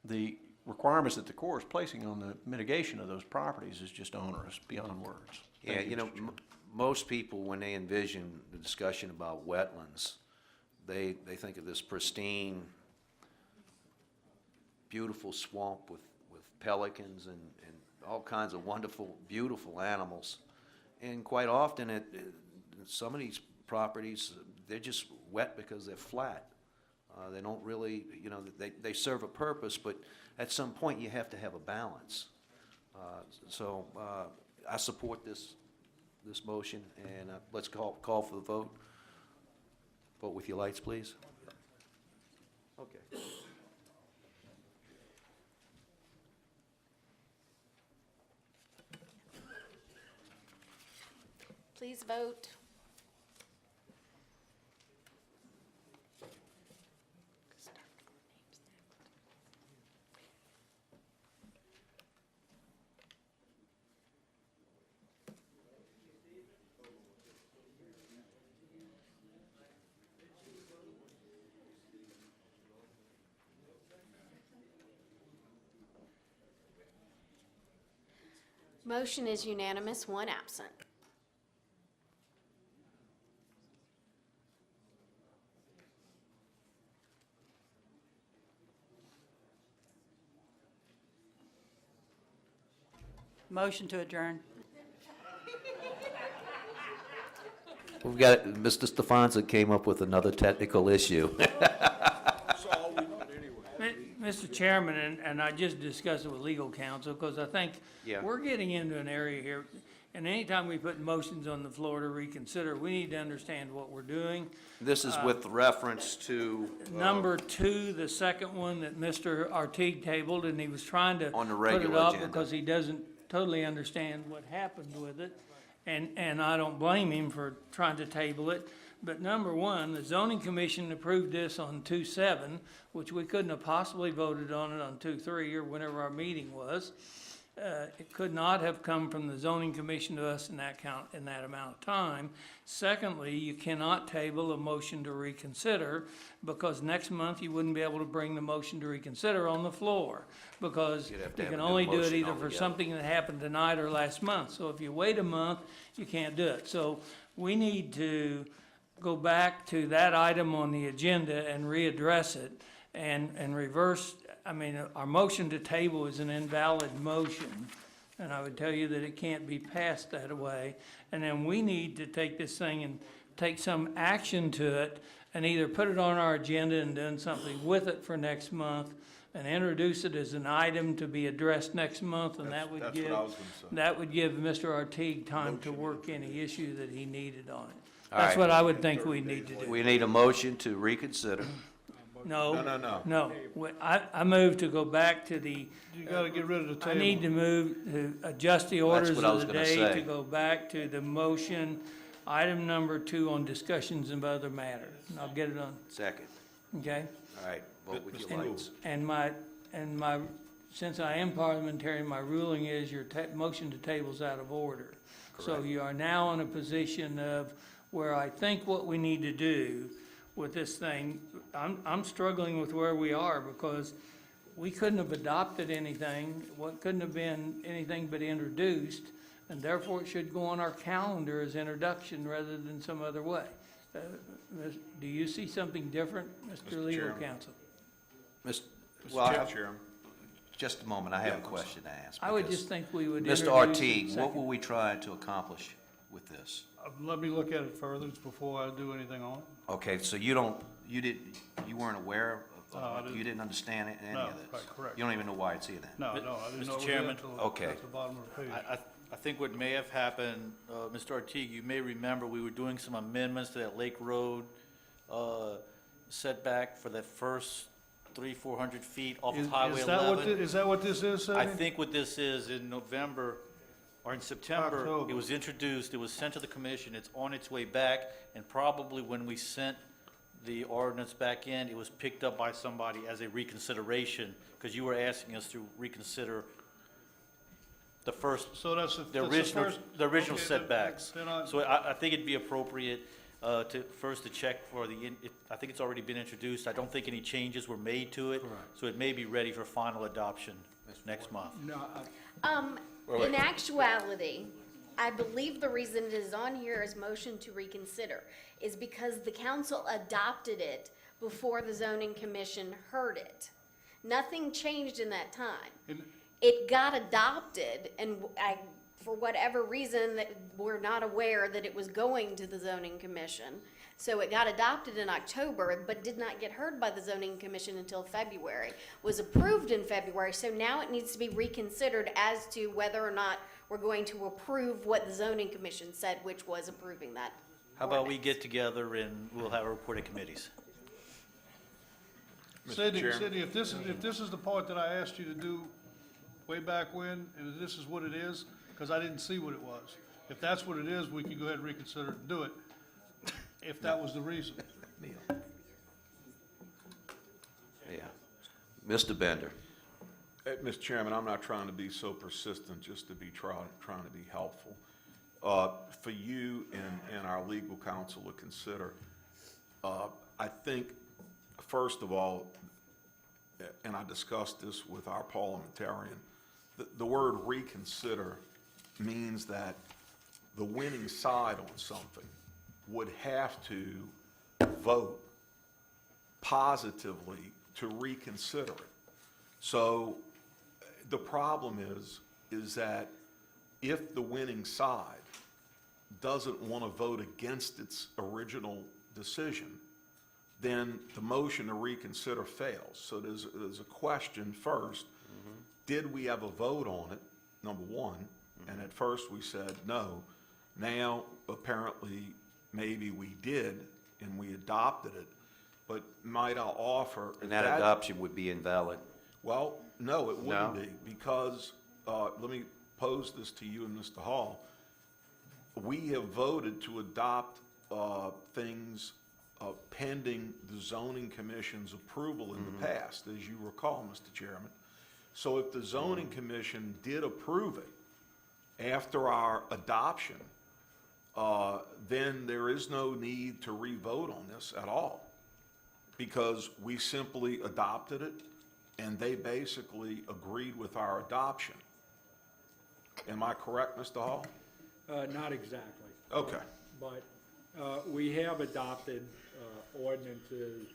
M: the requirements that the Corps is placing on the mitigation of those properties is just onerous beyond words.
C: Yeah,
M: Thank
C: you know,
M: Mr. Chairman.
C: most people, when they envision the discussion about wetlands, they think of this pristine, beautiful swamp with pelicans and all kinds of wonderful, beautiful animals. And quite often, some of these properties, they're just wet because they're flat. They don't really, you know, they serve a purpose, but at some point you have to have a balance. So I support this motion, and let's call for the vote. Vote with your lights, please. Okay.
D: Please vote. Motion is unanimous, one absent.
K: Motion to adjourn.
C: We've got, Mr. Stefanza came up with another technical issue.
O: Mr. Chairman, and I just discussed it with legal counsel, because I think
C: Yeah.
O: we're getting into an area here, and anytime we put motions on the floor to reconsider, we need to understand what we're doing.
C: This is with reference to.
O: Number two, the second one that Mr. Artigue tabled, and he was trying to
C: On the
O: put it
C: regular
O: up
C: agenda.
O: because he doesn't totally understand what happened with it. And I don't blame him for trying to table it. But number one, the zoning commission approved this on 2/7, which we couldn't have possibly voted on it on 2/3 or whenever our meeting was. It could not have come from the zoning commission to us in that amount of time. Secondly, you cannot table a motion to reconsider, because next month you wouldn't be able to bring the motion to reconsider on the floor, because
C: You'd have
O: you
C: to have
O: can
C: a new
O: only do it
C: motion
O: either for
C: altogether.
O: something that happened tonight or last month. So if you wait a month, you can't do it. So we need to go back to that item on the agenda and readdress it and reverse. I mean, our motion to table is an invalid motion, and I would tell you that it can't be passed that way. And then we need to take this thing and take some action to it, and either put it on our agenda and do something with it for next month, and introduce it as an item to be addressed next month, and that would
A: That's
O: give,
A: what I was gonna say.
O: that would give Mr. Artigue time to work any issue that he needed on it.
C: All
O: That's
C: right.
O: what I would think we need to do.
C: We need a motion to reconsider.
O: No. No. I move to go back to the.
G: You gotta get rid of the table.
O: I need to move to adjust the orders
C: what I
O: of
C: was
O: the
C: gonna
O: day
C: say.
O: to go back to the motion, item number 2 on discussions of other matters. And I'll get it on,
C: Second.
O: okay?
C: All right, vote with your
O: And-
C: lights.
O: And my, since I am parliamentarian, my ruling is your motion to table's out of order. So
C: Correct.
O: you are now in a position of where I think what we need to do with this thing, I'm struggling with where we are, because we couldn't have adopted anything, what couldn't have been anything but introduced, and therefore it should go on our calendar as introduction rather than some other way. Do you see something different, Mr. Legal
A: Chairman.
O: Counsel?
C: Well,
A: Chairman.
C: just a moment, I have a question to ask.
O: I would
C: because-
O: just think we would
C: Mr.
O: introduce
C: Artigue,
O: it
C: what
O: second.
C: were we trying to accomplish with this?
G: Let me look at it further before I do anything on it.
C: Okay, so you weren't aware of, you didn't understand any
G: No,
C: of this?
G: right, correct.
C: You don't even know why it's here then?
G: No, I didn't know it
P: Mr.
G: was
P: Chairman.
G: until
C: Okay.
G: at the bottom of the page.
P: I think what may have happened, Mr. Artigue, you may remember we were doing some amendments to that Lake Road setback for that first 400 feet off of
N: Is
P: Highway
N: that what
P: 11.
N: is that what this is,
P: I
N: Sidney?
P: think what this is, in November, or in September,
N: October.
P: it was introduced, it was sent to the commission, it's on its way back, and probably when we sent the ordinance back in, it was picked up by somebody as a reconsideration, because you were asking us to reconsider the first,
N: So that's
P: the original
N: okay,
P: setbacks.
N: then I-
P: So I think it'd be appropriate to check for I think it's already been introduced. I don't think any changes were made to it. So it may be ready for final adoption next month.
D: In actuality, I believe the reason it is on here as motion to reconsider is because the council adopted it before the zoning commission heard it. Nothing changed in that time. It got adopted, and for whatever reason that we're not aware that it was going to the zoning commission. So it got adopted in October, but did not get heard by the zoning commission until February. Was approved in February, so now it needs to be reconsidered as to whether or not we're going to approve what the zoning commission said, which was approving that.
P: How about we get together and we'll have a report of committees?
N: Sidney,
A: Chairman.
N: Sidney, if this is the part that I asked you to do way back when, and this is what it is, because I didn't see what it was. If that's what it is, we can go ahead and reconsider and do it, if that was the reason.
C: Yeah. Mr. Bender.
A: Mr. Chairman, I'm not trying to be so persistent, just to be trying to be helpful. For you and our legal counsel to consider, I think, first of all, and I discussed this with our parliamentarian, the word reconsider means that the winning side on something would have to vote positively to reconsider it. So the problem is that if the winning side doesn't want to vote against its original decision, then the motion to reconsider fails. So there's a question first. Did we have a vote on it, number one? And at first we said no. Now, apparently, maybe we did, and we adopted it. But might I offer...
C: And that adoption would be invalid.
A: Well, no, it wouldn't
C: No?
A: be, because, let me pose this to you and Mr. Hall. We have voted to adopt things pending the zoning commission's approval in the past, as you recall, Mr. Chairman. So if the zoning commission did approve it after our adoption, then there is no need to re-vote on this at all, because we simply adopted it, and they basically agreed with our adoption. Am I correct, Mr. Hall?
V: Not exactly.
A: Okay.
V: But we have adopted ordinances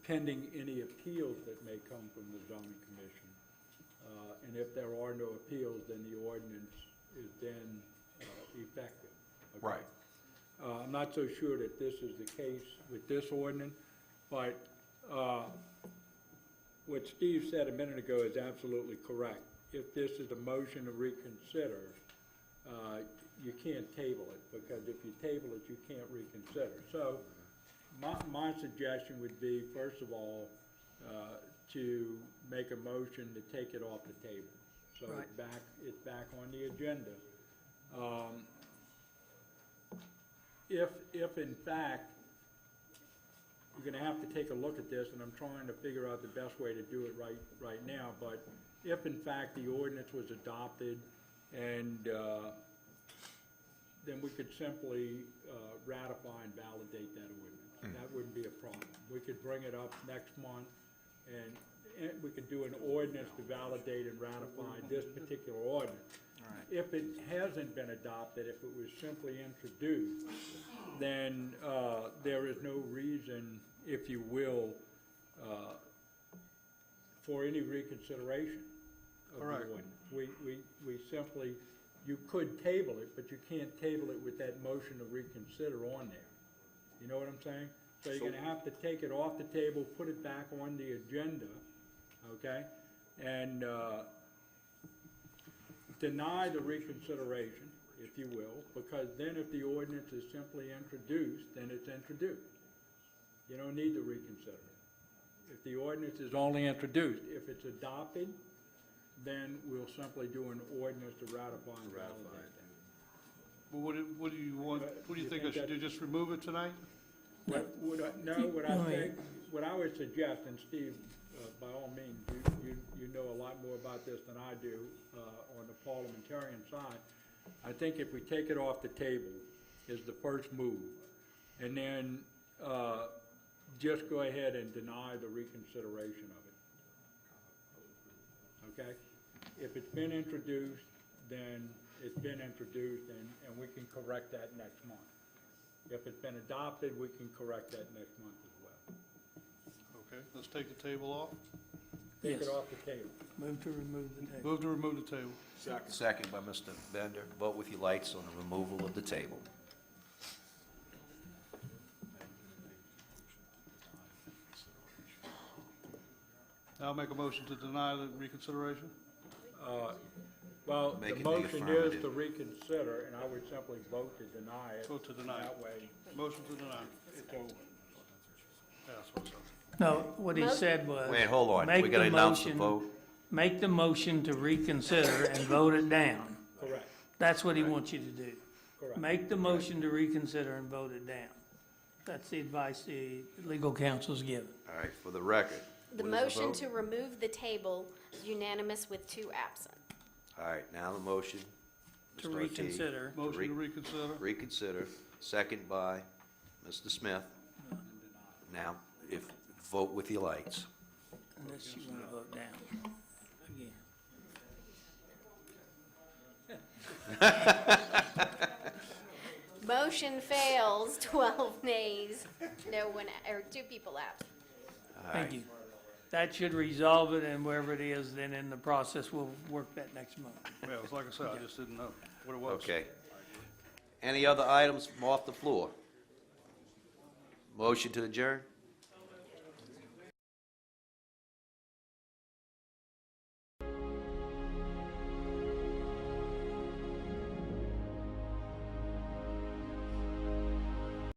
V: pending any appeals that may come from the zoning commission. And if there are no appeals, then the ordinance is then effective. Okay?
A: Right.
V: I'm not so sure that this is the case with this ordinance, but what Steve said a minute ago is absolutely correct. If this is a motion to reconsider, you can't table it, because if you table it, you can't reconsider. So my suggestion would be, first of all, to make a motion to take it off the table. So
O: Right.
V: it's back on the agenda. If in fact, you're gonna have to take a look at this, and I'm trying to figure out the best way to do it right now, but if in fact the ordinance was adopted, and then we could simply ratify and validate that ordinance. That wouldn't be a problem. We could bring it up next month, and we could do an ordinance to validate and ratify this particular ordinance. If it hasn't been adopted, if it was simply introduced, then there is no reason, if you will, for any reconsideration of the
N: Correct.
V: ordinance. We simply, you could table it, but you can't table it with that motion to reconsider on there. You know what I'm saying? So you're gonna have to take it off the table, put it back on the agenda, okay? And deny the reconsideration, if you will, because then if the ordinance is simply introduced, then it's introduced. You don't need to reconsider it. If the ordinance is only introduced, if it's adopted, then we'll simply do an ordinance to ratify and validate that.
N: Well, what do you want, what do you think I should do, just remove it tonight?
V: What I would suggest, and Steve, by all means, you know a lot more about this than I do, on the parliamentarian side. I think if we take it off the table is the first move, and then, just go ahead and deny the reconsideration of it. Okay? If it's been introduced, then it's been introduced, and we can correct that next month. If it's been adopted, we can correct that next month as well.
N: Okay, let's take the table off.
V: Take it
O: Yes.
V: off the table.
O: Move to remove the table.
N: Move to remove the table.
C: Second by Mr. Bender. Vote with your lights on the removal of the table.
N: Now I'll make a motion to deny the reconsideration.
V: Well,
C: Make
V: the
C: it the
V: motion is
C: affirmative.
V: to reconsider, and I would simply vote to deny it.
N: Vote to deny.
V: That way,
N: Motion to deny.
V: it's over.
N: Yeah, that's what I said.
O: No, what he said was.
C: Wait, hold on.
O: make
C: We gotta
O: the
C: announce the
O: motion-
C: vote.
O: Make the motion to reconsider and vote it down.
V: Correct,
O: That's what he wants you to do.
V: correct.
O: Make the motion to reconsider and vote it down. That's the advice the legal counsel's given.
C: All right, for the record.
D: The
C: what is
D: motion
C: vote?
D: to remove the table is unanimous with 2 absent.
C: All right, now the motion.
O: To
C: Mr. Ortiz.
O: reconsider.
N: Motion to reconsider.
C: Reconsider, second by Mr. Smith. Now, vote with your lights.
O: Unless you want to vote down. Again.
D: Motion fails, 12 nays, no one, or 2 people absent.
O: Thank you. That should resolve it, and wherever it is, then in the process, we'll work that next month.
N: Yeah, it was like I said, I just didn't know what it was.
C: Okay. Any other items from off the floor? Motion to adjourn?